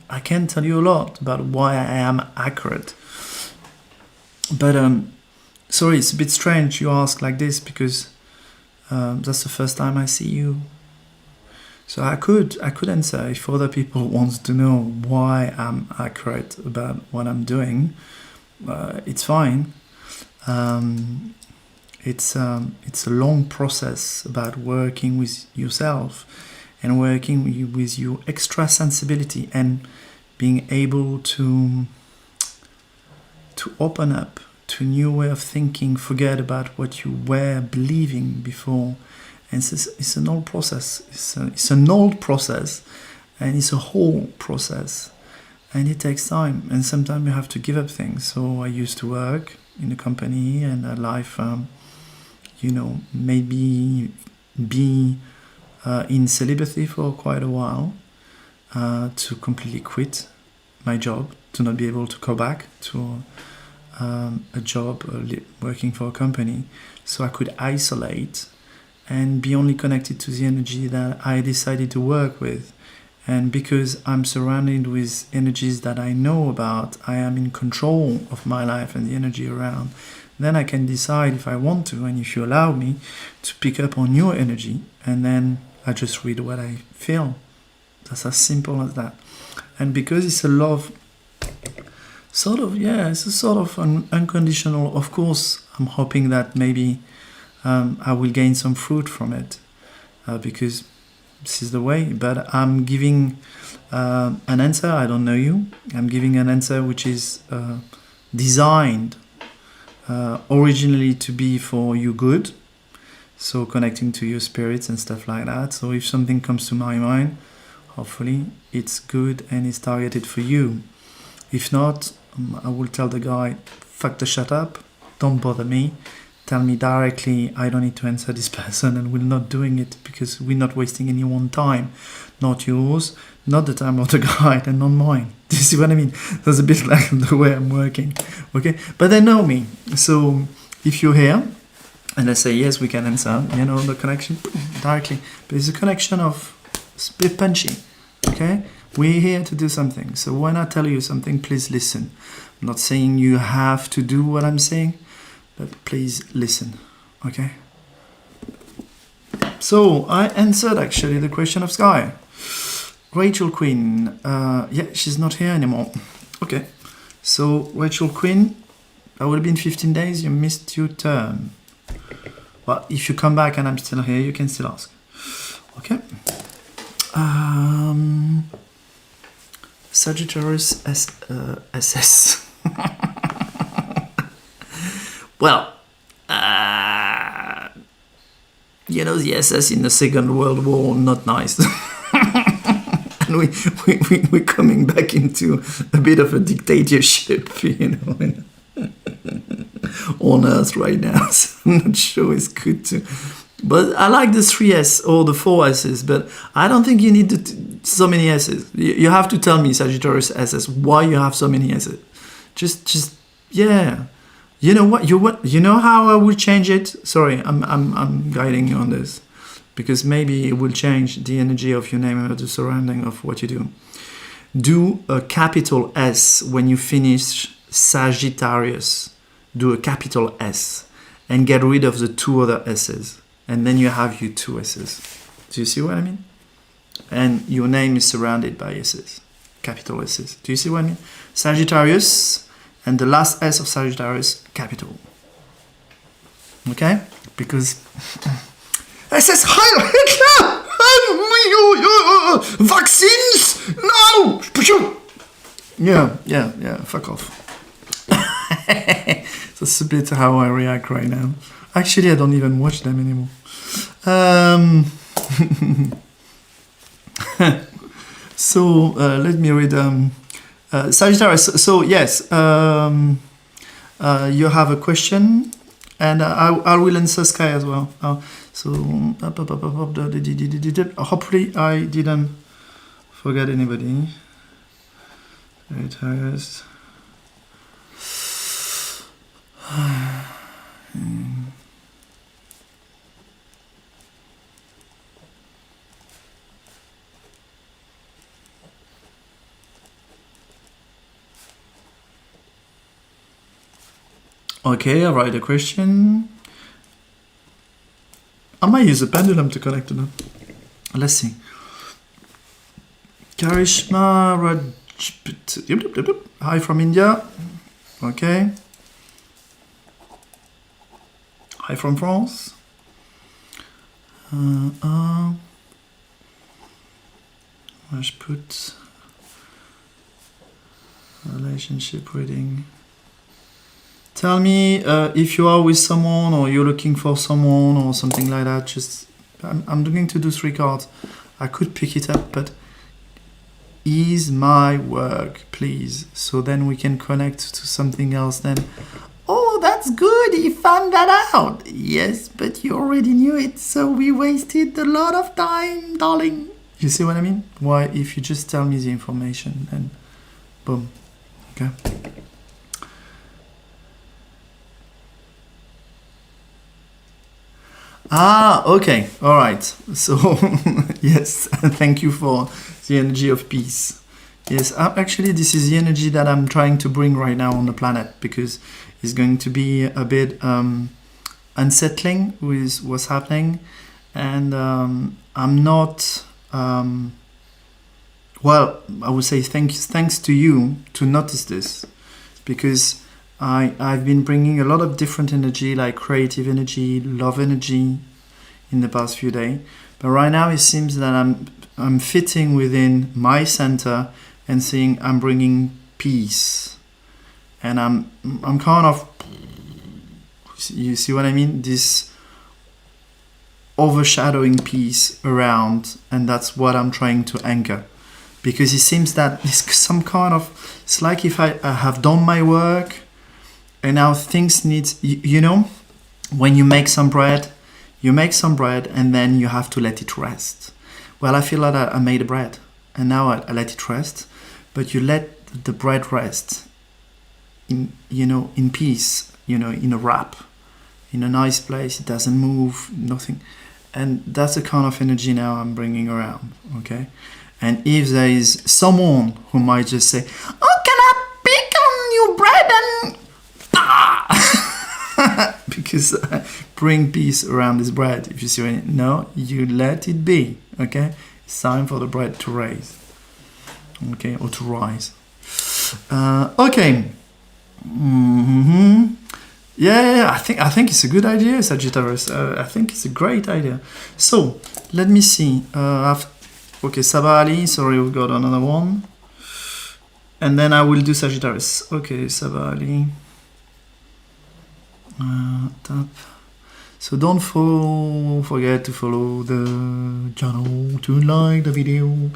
I can't tell you a lot about why I am accurate. But sorry, it's a bit strange you ask like this because that's the first time I see you. So I could answer if other people want to know why I'm accurate about what I'm doing. It's fine. It's a long process about working with yourself and working with your extra sensibility and being able to open up to a new way of thinking, forget about what you were believing before. And it's an old process. It's an old process, and it's a whole process, and it takes time. And sometimes you have to give up things. So I used to work in a company and a life, maybe be in celibacy for quite a while, to completely quit my job, to not be able to go back to a job working for a company, so I could isolate and be only connected to the energy that I decided to work with. And because I'm surrounded with energies that I know about, I am in control of my life and the energy around. Then I can decide if I want to, and if you allow me, to pick up on your energy, and then I just read what I feel. That's as simple as that. And because it's a love, it's a sort of unconditional. Of course, I'm hoping that maybe I will gain some fruit from it, because this is the way. But I'm giving an answer. I don't know you. I'm giving an answer which is designed originally to be for you good. So connecting to your spirits and stuff like that. So if something comes to my mind, hopefully it's good and it's targeted for you. If not, I will tell the guy, fuck the shut up, don't bother me, tell me directly, I don't need to answer this person, and we're not doing it because we're not wasting anyone's time, not yours, not the time of the guy, and not mine. Do you see what I mean? That's a bit like the way I'm working, okay? But they know me, so if you're here, and I say, yes, we can answer, the connection directly, but it's a connection of, it's a bit punchy, okay? We're here to do something, so when I tell you something, please listen. I'm not saying you have to do what I'm saying, but please listen, okay? So, I answered actually the question of Sky. Rachel Queen, she's not here anymore. Okay, so Rachel Queen, that will be in 15 days, you missed your turn. But if you come back and I'm still here, you can still ask. Okay. Sagittarius SS. Well, the SS in the Second World War, not nice. And we're coming back into a bit of a dictatorship, on Earth right now. So I'm not sure it's good to. But I like the 3S or the 4S's, but I don't think you need so many S's. You have to tell me, Sagittarius SS, why you have so many S's. Just yeah. You know what? You know how I will change it? Sorry, I'm guiding you on this, because maybe it will change the energy of your name and the surrounding of what you do. Do a capital S when you finish Sagittarius. Do a capital S and get rid of the two other S's. And then you have your two S's. Do you see what I mean? And your name is surrounded by S's, capital S's. Do you see what I mean? Sagittarius, and the last S of Sagittarius, capital. Okay? Because it says Heil Hitler! Vaccines! No! Yeah, fuck off. That's a bit how I react right now. Actually, I don't even watch them anymore. So let me read Sagittarius. So yes, you have a question, and I will answer Sky as well. So hopefully I didn't forget anybody. Sagittarius. Okay, I'll write a question. I might use a pendulum to connect to them. Let's see. Karishma Raj. Hi from India. Okay. Hi from France. Let's put relationship reading. Tell me if you are with someone or you're looking for someone or something like that. Just I'm going to do 3 cards. I could pick it up, but ease my work, please. So then we can connect to something else then. Oh, that's good. He found that out. Yes, but you already knew it, so we wasted a lot of time, darling. You see what I mean? Why, if you just tell me the information, then boom. Okay. Okay. All right. So, yes, thank you for the energy of peace. Yes, actually, this is the energy that I'm trying to bring right now on the planet, because it's going to be a bit unsettling with what's happening. And I'm not, well, I would say thanks to you to notice this, because I've been bringing a lot of different energy, like creative energy, love energy in the past few days. But right now it seems that I'm fitting within my center and saying I'm bringing peace. And I'm kind of, you see what I mean? This overshadowing peace around, and that's what I'm trying to anchor. Because it seems that it's some kind of, it's like if I have done my work, and now things need, you know, when you make some bread and then you have to let it rest. Well, I feel like I made a bread and now I let it rest, but you let the bread rest in, you know, in peace, you know, in a wrap, in a nice place. It doesn't move, nothing. And that's the kind of energy now I'm bringing around, okay? And if there is someone who might just say, oh, can I pick on your bread and... because bring peace around this bread, if you see what I mean. No, you let it be, okay? It's time for the bread to raise, okay, or to rise. Okay. Yeah, I think it's a good idea, Sagittarius. I think it's a great idea. So let me see. Okay, Sabah Ali. Sorry, we've got another one, and then I will do Sagittarius. Okay, Sabah Ali. Tap. So don't forget to follow the channel, to like the video,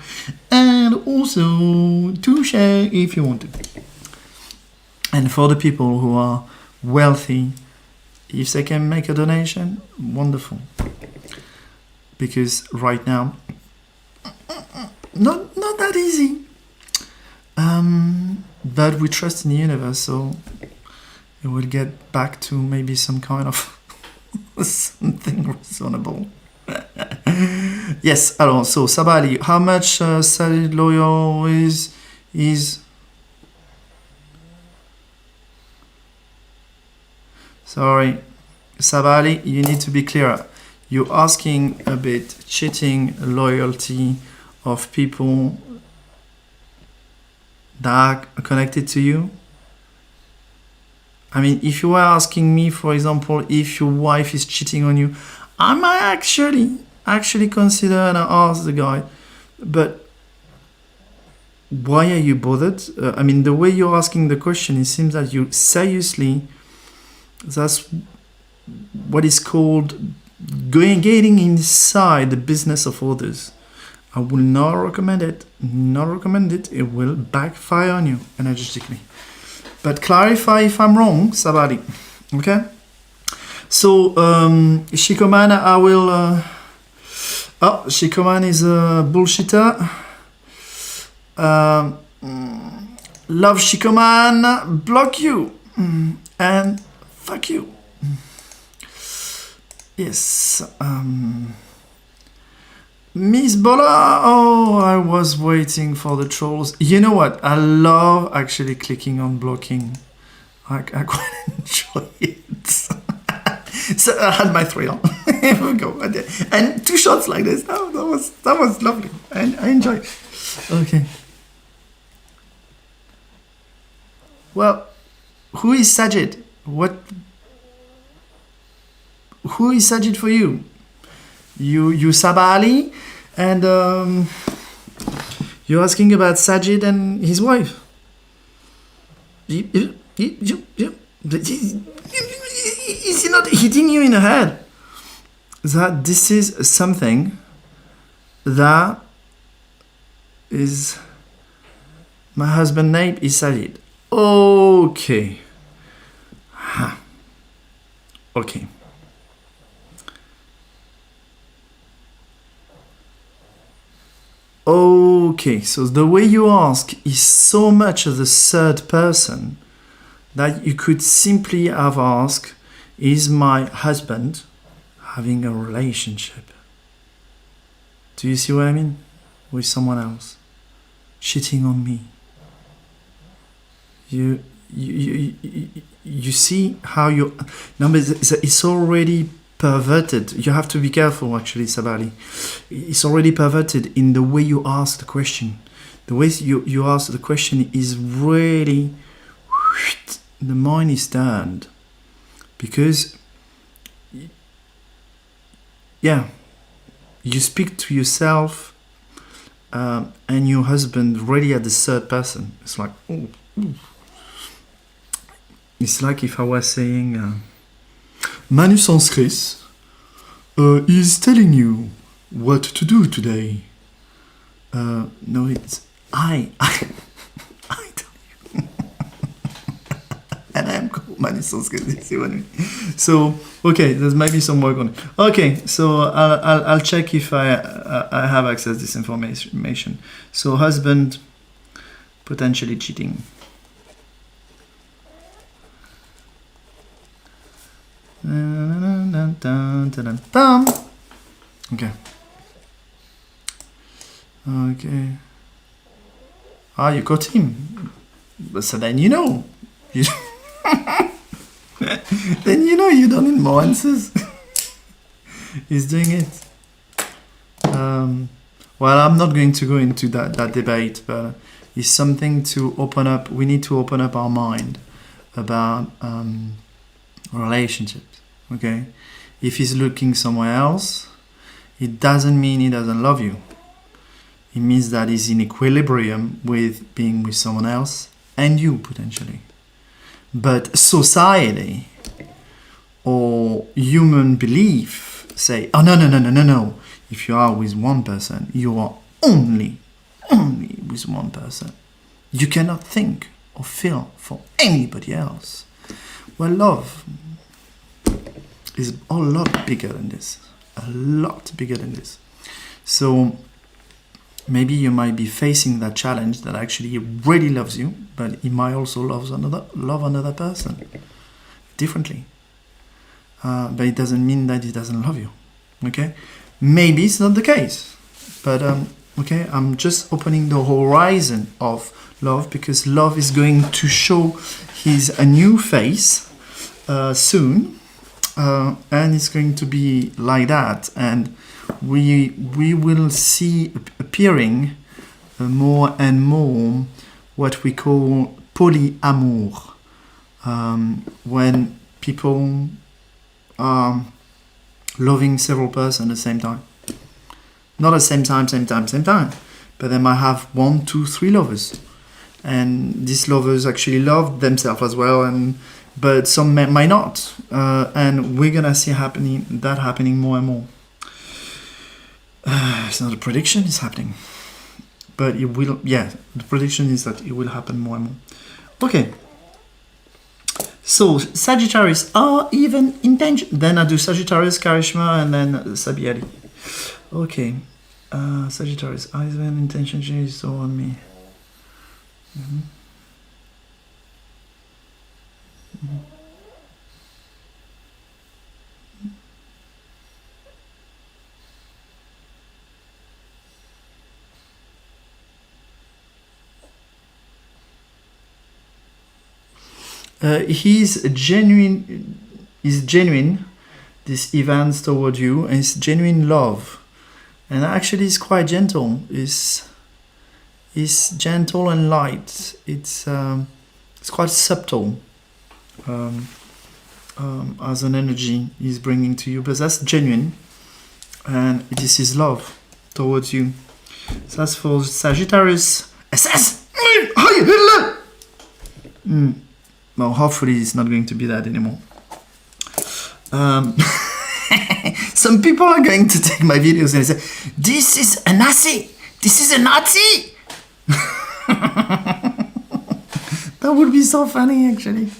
and also to share if you want to. And for the people who are wealthy, if they can make a donation, wonderful. Because right now, not that easy. But we trust in the universe, so it will get back to maybe some kind of something reasonable. Yes, alors, so Sabali, how much Salid Loyal is sorry, Sabali, you need to be clearer. You're asking a bit cheating loyalty of people that are connected to you. I mean, if you were asking me, for example, if your wife is cheating on you, I might actually consider and ask the guy, but why are you bothered? I mean, the way you're asking the question, it seems that you seriously, that's what is called getting inside the business of others. I will not recommend it. Not recommend it. It will backfire on you energetically. But clarify if I'm wrong, Sabali. Okay? So, Shikoman, I will... Oh, Shikoman is a bullshitter. Love Shikoman, block you. And fuck you. Yes. Miss Bola, oh, I was waiting for the trolls. You know what? I love actually clicking on blocking. I quite enjoy it. So I had my thrill. Here we go. And 2 shots like this. That was lovely. I enjoyed it. Okay. Well, who is Sajid? Who is Sajid for you? You Sabali, and you're asking about Sajid and his wife. Is he not hitting you in the head? That this is something that is my husband's name is Sajid. Okay. Huh. Okay. Okay, so the way you ask is so much of the third person that you could simply have asked, is my husband having a relationship? Do you see what I mean? With someone else. Cheating on me. You see how you... No, but it's already perverted. You have to be careful, actually, Sabali. It's already perverted in the way you ask the question. The way you ask the question is really... The mind is turned. Because... Yeah. You speak to yourself and your husband really at the third person. It's like... Oh, oh. It's like if I was saying... ManuSensCris is telling you what to do today. No, it's I tell you. And I am called ManuSensCris, you see what I mean? So, okay, there's maybe some work on it. Okay, so I'll check if I have access to this information. So, husband potentially cheating. Okay. Okay. Ah, you got him. So then you know. Then you know you don't need more answers. He's doing it. Well, I'm not going to go into that debate, but it's something to open up. We need to open up our mind about relationships. Okay, if he's looking somewhere else, it doesn't mean he doesn't love you. It means that he's in equilibrium with being with someone else and you potentially. But society or human belief say, oh no. If you are with one person, you are only with one person. You cannot think or feel for anybody else. Well, love is a lot bigger than this. A lot bigger than this. So maybe you might be facing that challenge that actually he really loves you, but he might also love another person differently. But it doesn't mean that he doesn't love you. Okay? Maybe it's not the case. But okay, I'm just opening the horizon of love because love is going to show a new face soon. And it's going to be like that, and we will see appearing more and more what we call polyamour. when people are loving several persons at the same time. Not at the same time, but they might have 1, 2, 3 lovers. And these lovers actually love themselves as well, but some might not. And we're gonna see that happening more and more. It's not a prediction, it's happening. But it will, the prediction is that it will happen more and more. Okay. So, Sagittarius are even intention. Then I do Sagittarius, Karishma, and then Sabiari. Okay. Sagittarius, are even intention changes so on me. Mm-hmm. Mm-hmm. He's genuine, this events toward you, and it's genuine love. And actually it's quite gentle. It's gentle and light. It's quite subtle as an energy he's bringing to you, but that's genuine, and this is love towards you. So that's for Sagittarius. SS. Well, hopefully it's not going to be that anymore. Some people are going to take my videos and say, "This is a Nazi! This is a Nazi!" That would be so funny, actually.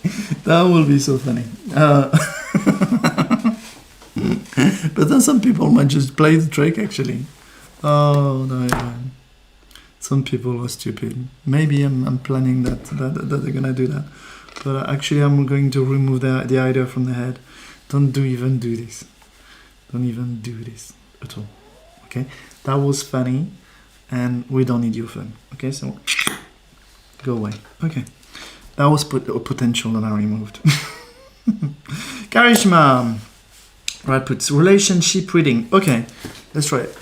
That would be so funny. But then some people might just play the trick, actually. Oh, no. Some people are stupid. Maybe I'm planning that they're going to do that. But actually, I'm going to remove the idea from the head. Don't even do this. Don't even do this at all. Okay? That was funny, and we don't need your fun. Okay? So, go away. Okay. That was a potential that I removed. Karishma. Right, puts relationship reading. Okay, let's try it.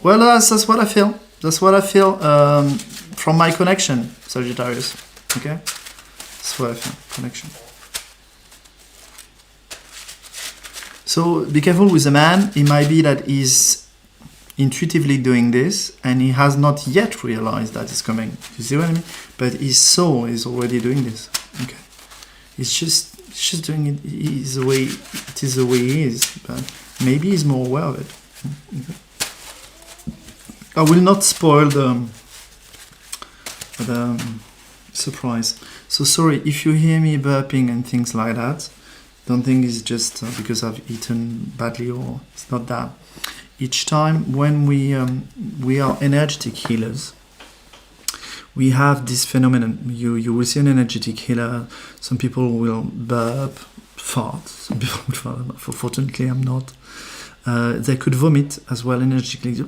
Well, that's what I feel. That's what I feel from my connection, Sagittarius. Okay? That's what I feel. Connection. So be careful with the man. It might be that he's intuitively doing this and he has not yet realized that it's coming. You see what I mean? But his soul is already doing this. Okay. It's just doing it. It is the way he is. But maybe he's more aware of it. Okay. I will not spoil the surprise. So sorry if you hear me burping and things like that. Don't think it's just because I've eaten badly, or it's not that. Each time when we are energetic healers, we have this phenomenon. You will see an energetic healer. Some people will burp, fart. Some people will fart. Fortunately, I'm not. They could vomit as well energetically.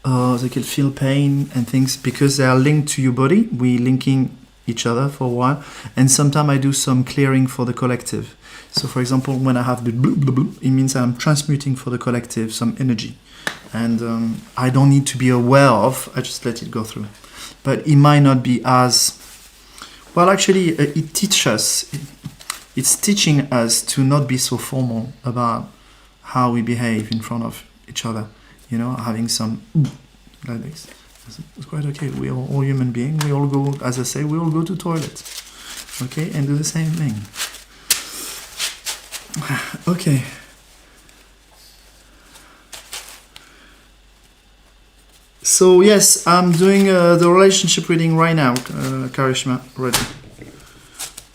They could feel pain and things because they are linked to your body. We linking each other for a while, and sometimes I do some clearing for the collective. So for example, when I have the blue, blue, blue, it means I'm transmuting for the collective some energy, and I don't need to be aware of, I just let it go through. But it might not be as well. Actually, it teaches us, it's teaching us to not be so formal about how we behave in front of each other, you know, having some like this. It's quite okay. We are all human beings. We all go, as I say, we all go to toilets. Okay, and do the same thing. Okay. So yes, I'm doing the relationship reading right now, Karishma. Ready.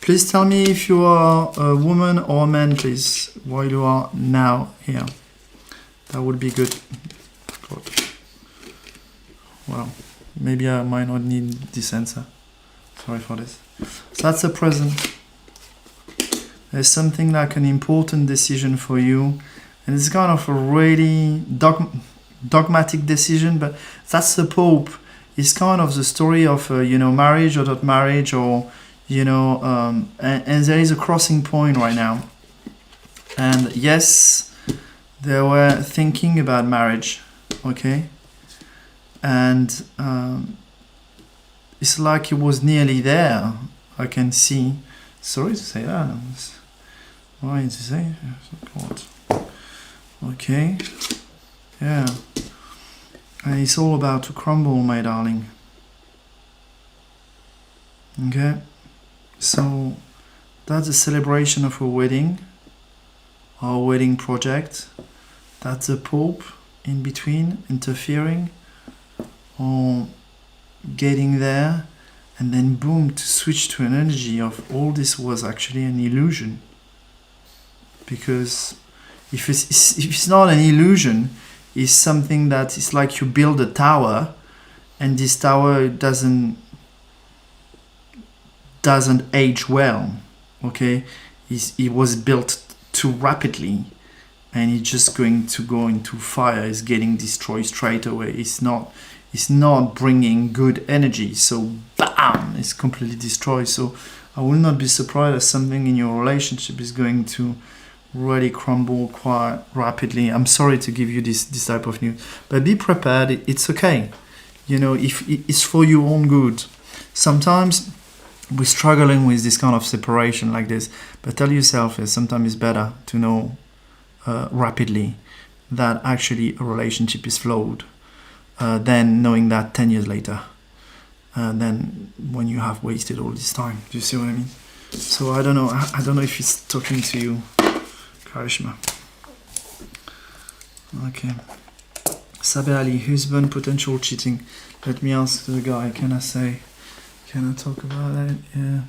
Please tell me if you are a woman or a man, please, while you are now here. That would be good. God. Wow, maybe I might not need this answer. Sorry for this. So that's a present. There's something like an important decision for you, and it's kind of a really dogmatic decision, but that's the Pope. It's kind of the story of marriage or not marriage, or and there is a crossing point right now. And yes, they were thinking about marriage, okay? And it's like it was nearly there. I can see. Sorry to say that. Why to say? What? Okay. Yeah. And it's all about to crumble, my darling. Okay. So that's a celebration of our wedding project. That's the Pope in between, interfering, or getting there, and then boom, to switch to an energy of all this was actually an illusion. Because if it's not an illusion, it's something that it's like you build a tower, and this tower doesn't age well, okay? It was built too rapidly, and it's just going to go into fire. It's getting destroyed straight away. It's not bringing good energy, so bam, it's completely destroyed. So I will not be surprised if something in your relationship is going to really crumble quite rapidly. I'm sorry to give you this type of news, but be prepared. It's okay, if it's for your own good. Sometimes we're struggling with this kind of separation like this, but tell yourself sometimes it's better to know rapidly that actually a relationship is flawed than knowing that 10 years later, then when you have wasted all this time. Do you see what I mean? So I don't know if he's talking to you, Karishma. Okay. Saber Ali, husband potential cheating. Let me ask the guy, can I talk about that? Yeah.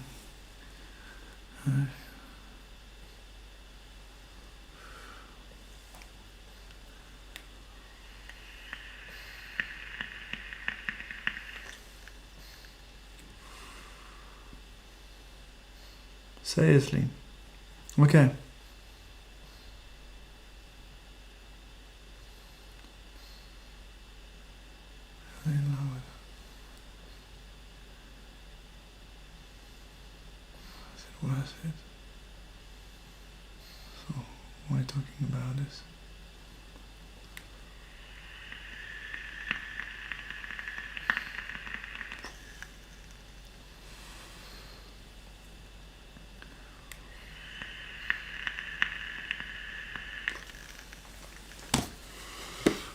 Seriously. Okay. Worth it. So, why talking about this?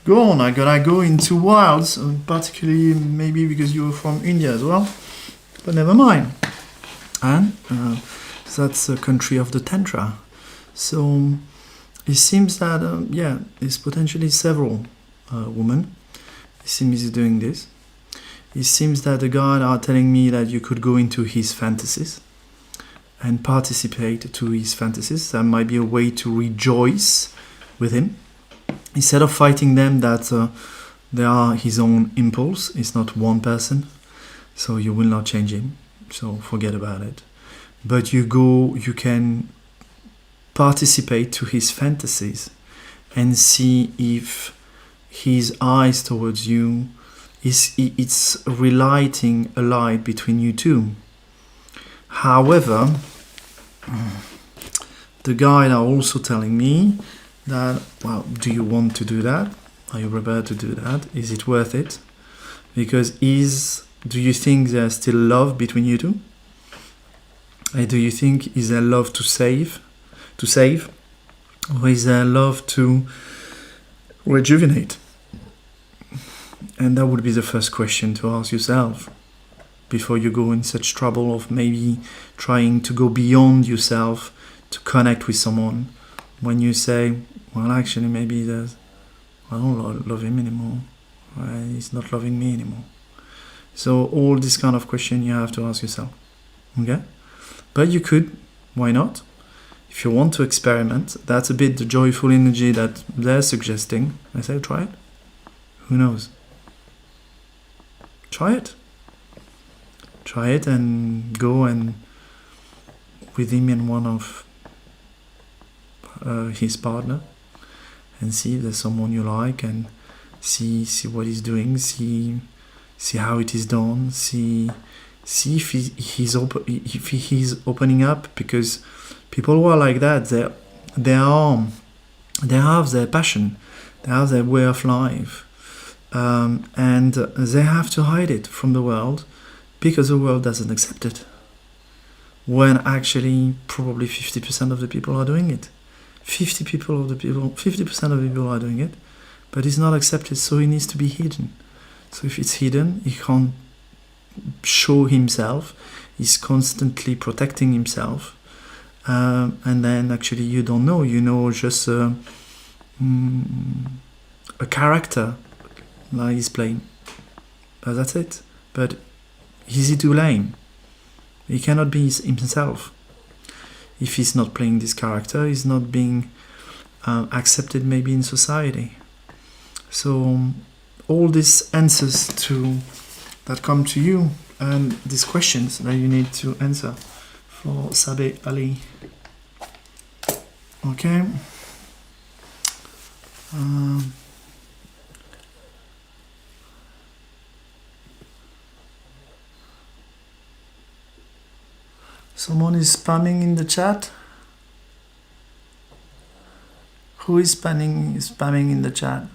Go on, I gotta go into wilds, particularly maybe because you're from India as well, but never mind. And that's a country of the Tantra. So it seems that, there's potentially several women. It seems he's doing this. It seems that the God are telling me that you could go into his fantasies and participate to his fantasies. That might be a way to rejoice with him. Instead of fighting them, that they are his own impulse. It's not one person. So you will not change him. So forget about it. But you can participate to his fantasies and see if his eyes towards you it's relighting a light between you two. However, the guide are also telling me that, well, do you want to do that? Are you prepared to do that? Is it worth it? Because do you think there's still love between you two? Do you think is there love to save, or is there love to rejuvenate? And that would be the first question to ask yourself before you go in such trouble of maybe trying to go beyond yourself to connect with someone. When you say, well, actually, maybe I don't love him anymore. He's not loving me anymore. So all this kind of question you have to ask yourself. Okay? But you could, why not? If you want to experiment, that's a bit the joyful energy that they're suggesting. I say, try it. Who knows? Try it. Try it and go and with him and one of his partner and see if there's someone you like and see what he's doing, see how it is done, see if he's opening up, because people who are like that, they have their passion, they have their way of life, and they have to hide it from the world because the world doesn't accept it. When actually probably 50% of the people are doing it. 50% of the people are doing it, but it's not accepted, so it needs to be hidden. So if it's hidden, he can't show himself. He's constantly protecting himself, and then actually you don't know. You know just a character that he's playing, but that's it. But easy to blame. He cannot be himself. If he's not playing this character, he's not being accepted maybe in society. So all these answers that come to you and these questions that you need to answer for Sabe Ali. Okay. Someone is spamming in the chat. Who is spamming in the chat?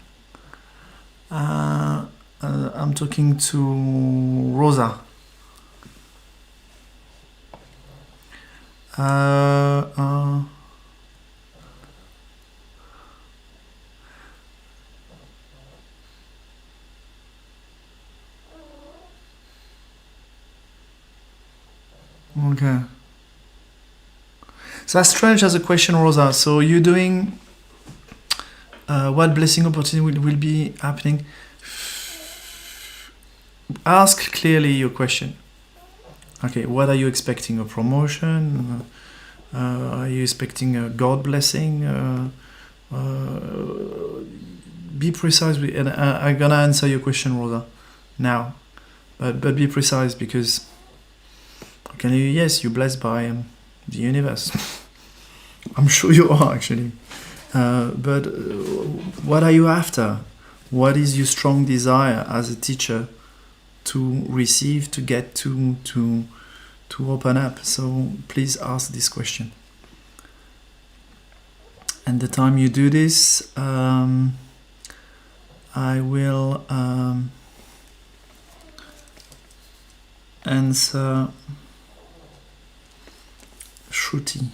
I'm talking to Rosa. Okay. So that's strange as a question, Rosa. So you're doing what blessing opportunity will be happening? Ask clearly your question. Okay, what are you expecting? A promotion? Are you expecting a God blessing? Be precise, and I'm gonna answer your question, Rosa, now. But be precise, because yes, you're blessed by the universe. I'm sure you are, actually. But what are you after? What is your strong desire as a teacher to receive, to get to open up? So please ask this question. And the time you do this, I will answer Shruti.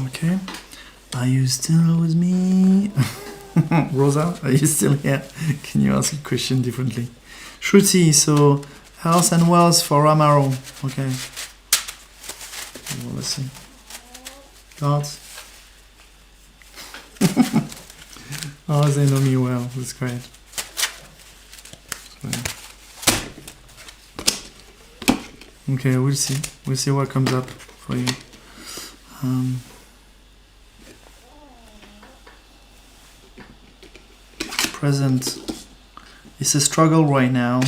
Okay, are you still with me? Rosa, are you still here? Can you ask a question differently? Shruti, so health and wealth for Ramaro. Okay. Well, let's see. Cards. Oh, they know me well. That's great. Okay, we'll see. We'll see what comes up for you. Present. It's a struggle right now.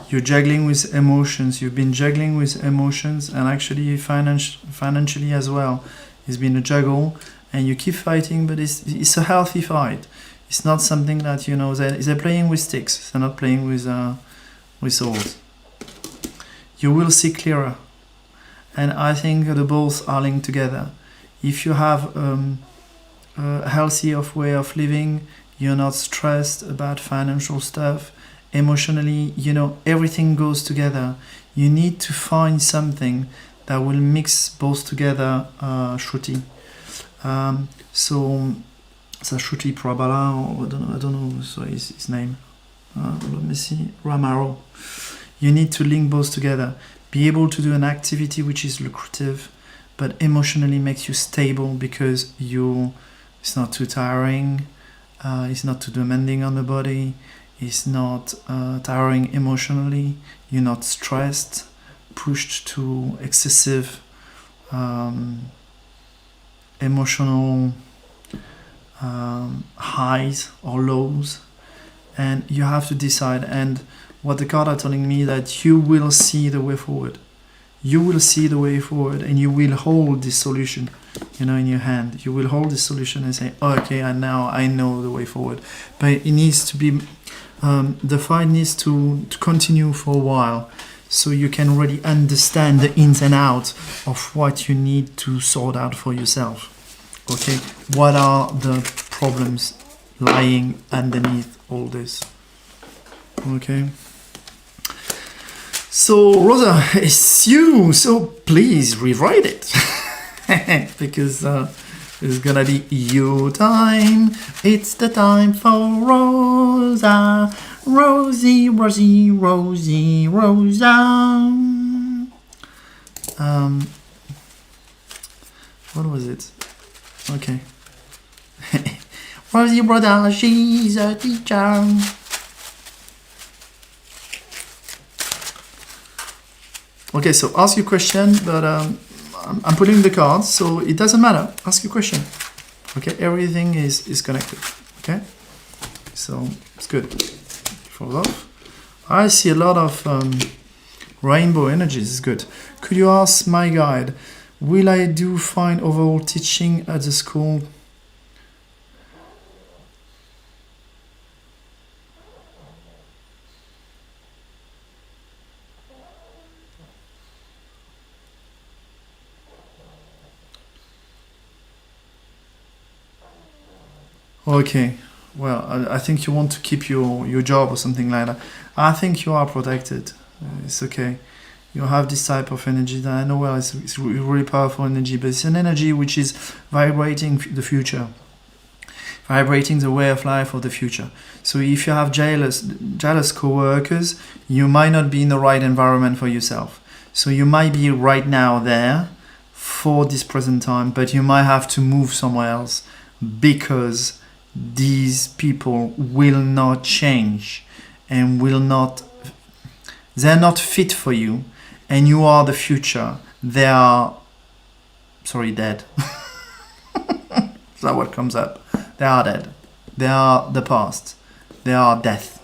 You're juggling with emotions. You've been juggling with emotions, and actually financially as well. It's been a juggle, and you keep fighting, but it's a healthy fight. It's not something that, they're playing with sticks. They're not playing with swords. You will see clearer, and I think the both are linked together. If you have a healthy way of living, you're not stressed about financial stuff. Emotionally, everything goes together. You need to find something that will mix both together, Shruti. So Shruti Prabhala, I don't know so his name. Let me see, Ramaro. You need to link both together. Be able to do an activity which is lucrative, but emotionally makes you stable, because it's not too tiring, it's not too demanding on the body, it's not tiring emotionally, you're not stressed, pushed to excessive emotional highs or lows, and you have to decide. And what the cards are telling me, that you will see the way forward. You will see the way forward, and you will hold this solution. in your hand. You will hold the solution and say, oh, okay, and now I know the way forward. But it needs to be, the fight needs to continue for a while, so you can really understand the ins and outs of what you need to sort out for yourself. Okay, what are the problems lying underneath all this? Okay. So Rosa, it's you. So please rewrite it. Because it's gonna be your time. It's the time for Rosa. Rosie, Rosie, Rosie, Rosa. What was it? Okay. Rosie, brother, she's a teacher. Okay, so ask your question, but I'm putting the cards, so it doesn't matter. Ask your question. Okay, everything is connected. Okay, so it's good. Falls off. I see a lot of rainbow energies. It's good. Could you ask my guide, will I do fine overall teaching at the school? Okay, well, I think you want to keep your job or something like that. I think you are protected. It's okay. You have this type of energy that I know, well, it's really powerful energy, but it's an energy which is vibrating the future, vibrating the way of life of the future. So if you have jealous co-workers, you might not be in the right environment for yourself. So you might be right now there for this present time, but you might have to move somewhere else because these people will not change and they're not fit for you, and you are the future. They are, dead. Is that what comes up? They are dead. They are the past. They are death.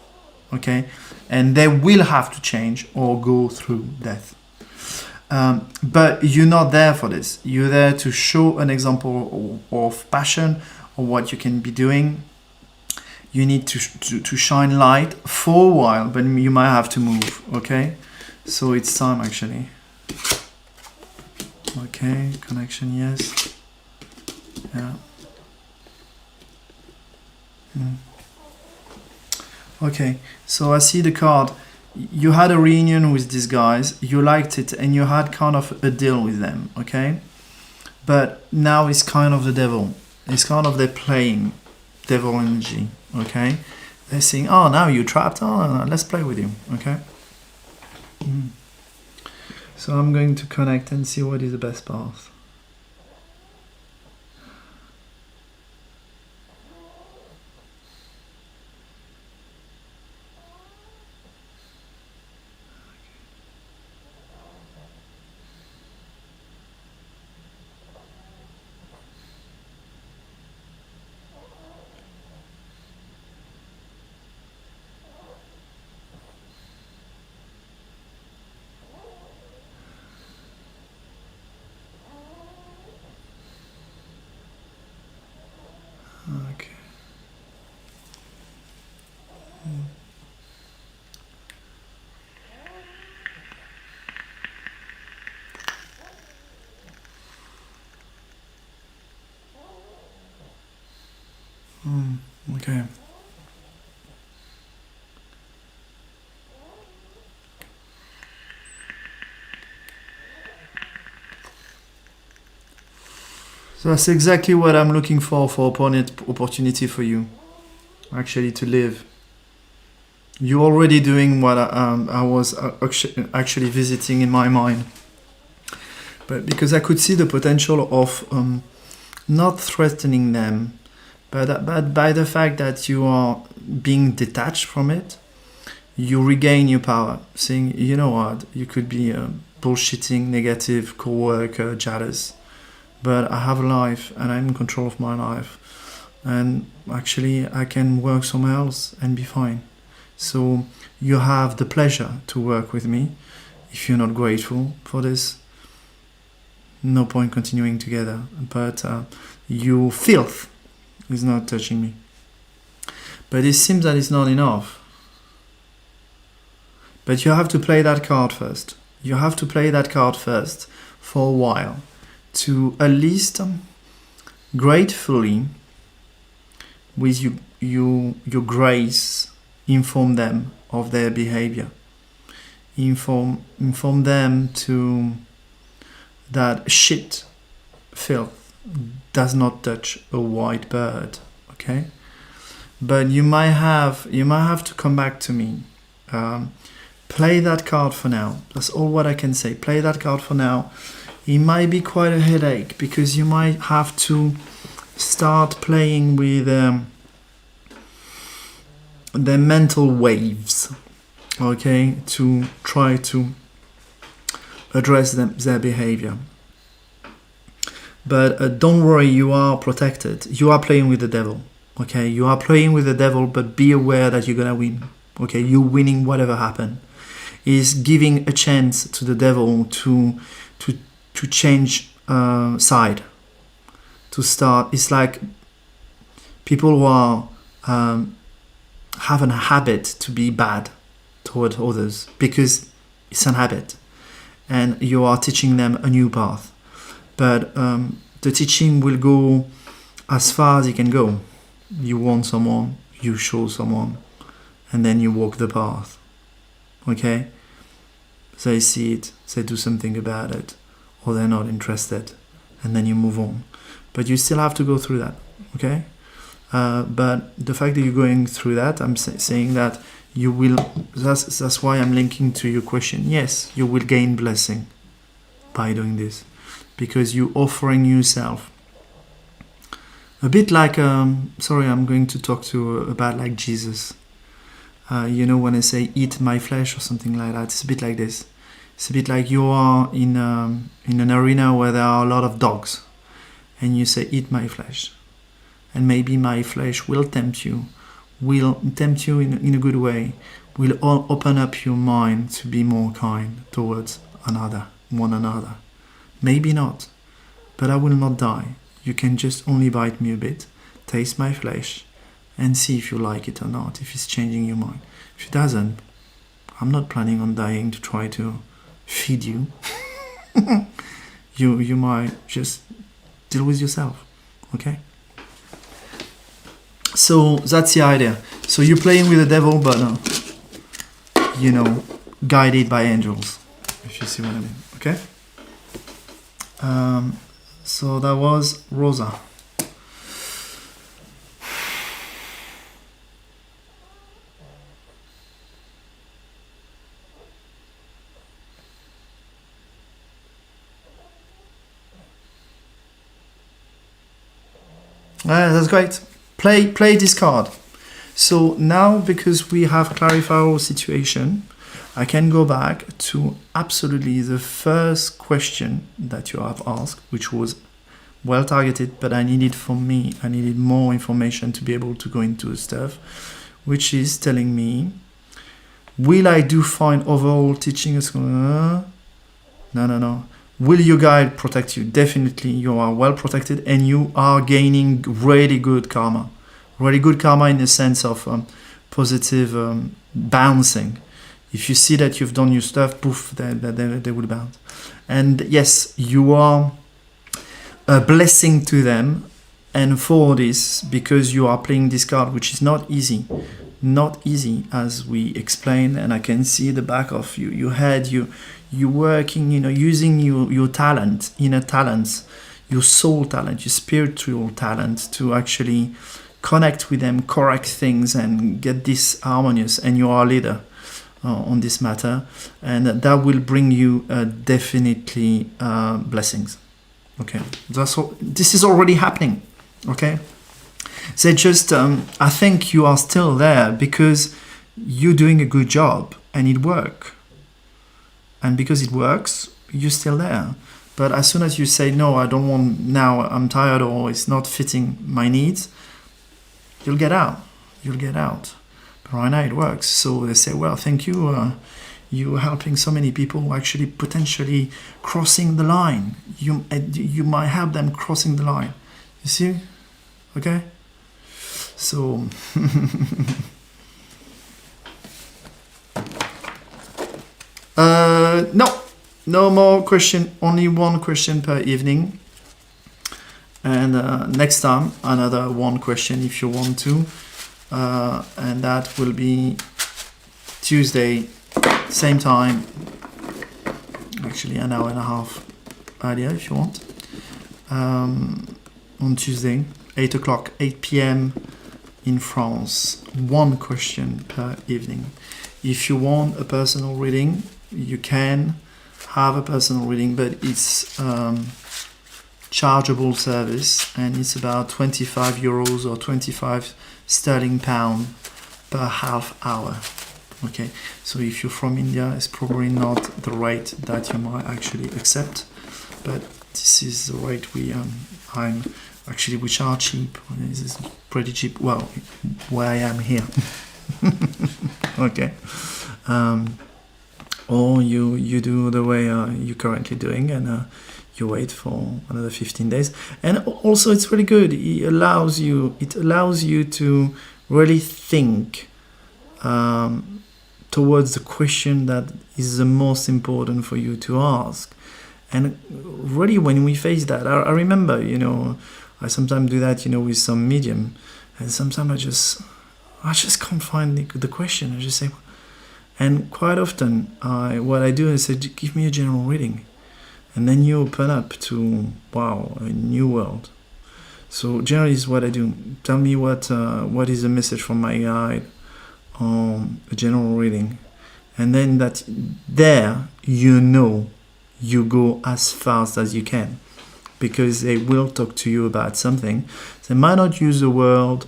Okay? And they will have to change or go through death. But you're not there for this. You're there to show an example of passion, or what you can be doing. You need to shine light for a while, but you might have to move. Okay, so it's time actually. Okay, connection, yes. Yeah. Okay, so I see the card. You had a reunion with these guys, you liked it, and you had kind of a deal with them. Okay, but now it's kind of the devil. It's kind of they're playing devil energy, okay? They're saying, oh, now you're trapped, oh, let's play with you, okay? So I'm going to connect and see what is the best path. Okay. Okay. So that's exactly what I'm looking for opportunity for you, actually, to live. You're already doing what I was actually visiting in my mind. But because I could see the potential of not threatening them, but by the fact that you are being detached from it, you regain your power. Saying, you know what, you could be a bullshitting, negative, co-worker, jealous, but I have a life and I'm in control of my life. And actually I can work somewhere else and be fine. So you have the pleasure to work with me if you're not grateful for this. no point continuing together. But your filth is not touching me. But it seems that it's not enough. But you have to play that card first. You have to play that card first for a while to at least gratefully, with your grace, inform them of their behavior. Inform them to that shit, filth does not touch a white bird. Okay, but you might have to come back to me. Play that card for now. That's all what I can say. Play that card for now. It might be quite a headache because you might have to start playing with their mental waves, okay, to try to address their behavior. But don't worry, you are protected. You are playing with the devil, okay? You are playing with the devil, but be aware that you're gonna win, okay? You're winning whatever happens. Is giving a chance to the devil to change side, to start. It's like people who are have a habit to be bad toward others because it's an habit, and you are teaching them a new path. But the teaching will go as far as it can go. You warn someone, you show someone, and then you walk the path. Okay, they see it, they do something about it, or they're not interested, and then you move on. But you still have to go through that, okay? But the fact that you're going through that, I'm saying that you will, that's why I'm linking to your question. Yes, you will gain blessing by doing this, because you're offering yourself. A bit like, sorry, I'm going to talk about like Jesus. You know, when I say eat my flesh or something like that, it's a bit like this. It's a bit like you are in an arena where there are a lot of dogs, and you say eat my flesh, and maybe my flesh will tempt you in a good way, will open up your mind to be more kind towards one another. Maybe not, but I will not die. You can just only bite me a bit, taste my flesh, and see if you like it or not, if it's changing your mind. If it doesn't, I'm not planning on dying to try to feed you. You might just deal with yourself, okay? So that's the idea. So you're playing with the devil, but guided by angels, if you see what I mean, okay? So that was Rosa. That's great. Play this card. So now, because we have clarified our situation, I can go back to absolutely the first question that you have asked, which was well targeted, but I needed more information to be able to go into stuff, which is telling me, will I do fine overall teaching a school? No. Will your guide protect you? Definitely, you are well protected, and you are gaining really good karma. Really good karma in the sense of positive bouncing. If you see that you've done your stuff, poof, they will bounce. And yes, you are a blessing to them. And for this, because you are playing this card, which is not easy, as we explained, and I can see the back of your head, you're working, using your talent, inner talents, your soul talent, your spiritual talent to actually connect with them, correct things, and get this harmonious. And you are a leader on this matter, and that will bring you definitely blessings. Okay, this is already happening. Okay, so just I think you are still there because you're doing a good job and it works. And because it works, you're still there. But as soon as you say, no, I don't want now, I'm tired, or it's not fitting my needs, you'll get out. But right now it works. So they say, well, thank you. you're helping so many people who are actually potentially crossing the line. You might help them crossing the line. You see? Okay? So no more question, only one question per evening. And next time, another one question if you want to. And that will be Tuesday, same time. Actually, an hour and a half earlier if you want. On Tuesday, 8 o'clock, 8 p.m. in France. One question per evening. If you want a personal reading, you can have a personal reading, but it's chargeable service, and it's about 25 euros or 25 sterling pound per half hour. Okay, so if you're from India, it's probably not the rate that you might actually accept, but this is the rate we charge cheap. This is pretty cheap. Well, where I am here. Okay. Or you do the way you're currently doing, and you wait for another 15 days. And also, it's really good. It allows you to really think towards the question that is the most important for you to ask. And really, when we face that, I remember, I sometimes do that, with some medium, and sometimes I just can't find the question. I just say, and quite often, what I do is say, give me a general reading, and then you open up to a new world. So generally, is what I do. Tell me what is the message from my guide on a general reading, and then that there you go as fast as you can, because they will talk to you about something. They might not use the words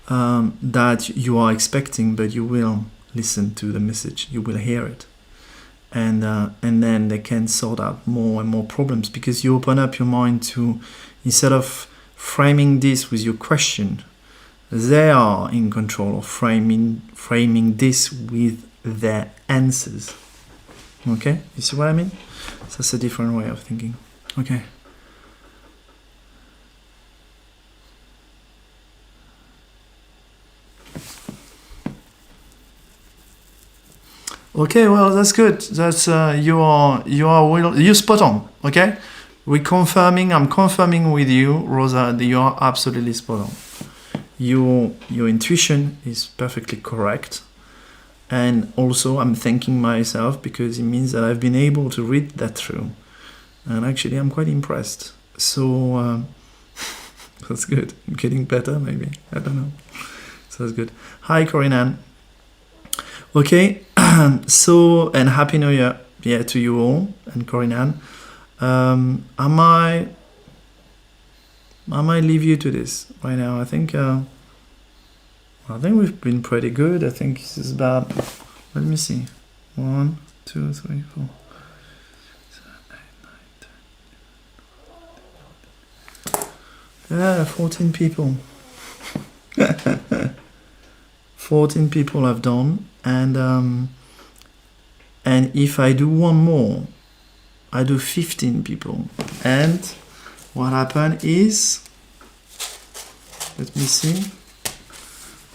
that you are expecting, but you will listen to the message, you will hear it, and then they can sort out more and more problems, because you open up your mind to, instead of framing this with your question, they are in control of framing this with their answers. Okay, you see what I mean? So that's a different way of thinking. Okay. Okay, well, that's good. That's you're spot on. Okay, I'm confirming with you, Rosa, that you are absolutely spot on. Your intuition is perfectly correct, and also I'm thanking myself, because it means that I've been able to read that through, and actually I'm quite impressed. So that's good. I'm getting better, maybe. I don't know. So that's good. Hi, Corinne. Okay, so, and Happy New Year, to you all, and Corinne. I might leave you to this right now. I think we've been pretty good. I think this is about, let me see, 1, 2, 3, 4, 7, 8, 9, 10. Yeah, 14 people. 14 people have done, and if I do one more, I do 15 people. And what happened is, let me see,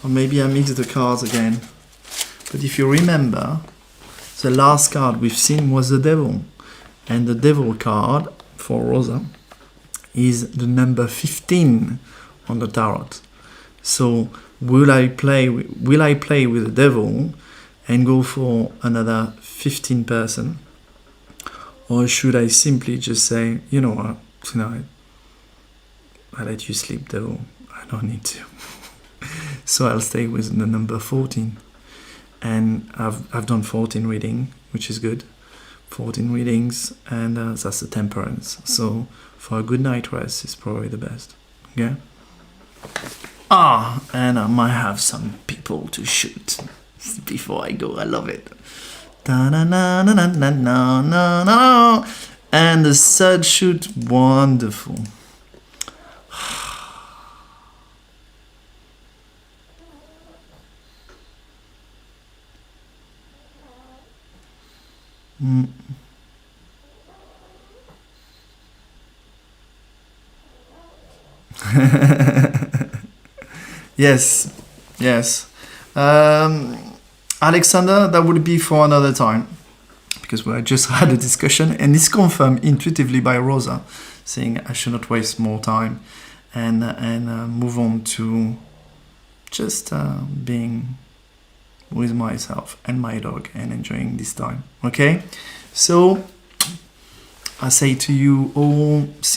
or maybe I mixed the cards again. But if you remember, the last card we've seen was the devil, and the devil card for Rosa is the number 15 on the tarot. So will I play with the devil and go for another 15 person, or should I simply just say, you know what, tonight I let you sleep, devil, I don't need to. So I'll stay with the number 14, and I've done 14 reading, which is good, 14 readings, and that's the temperance. So for a good night rest is probably the best. Okay. And I might have some people to shoot before I go. I love it. And the third shoot, wonderful. Mm. Yes, yes. Alexander, that would be for another time, because we just had a discussion, and it's confirmed intuitively by Rosa, saying I should not waste more time and move on to just being with myself and my dog and enjoying this time. Okay, so I say to you all, see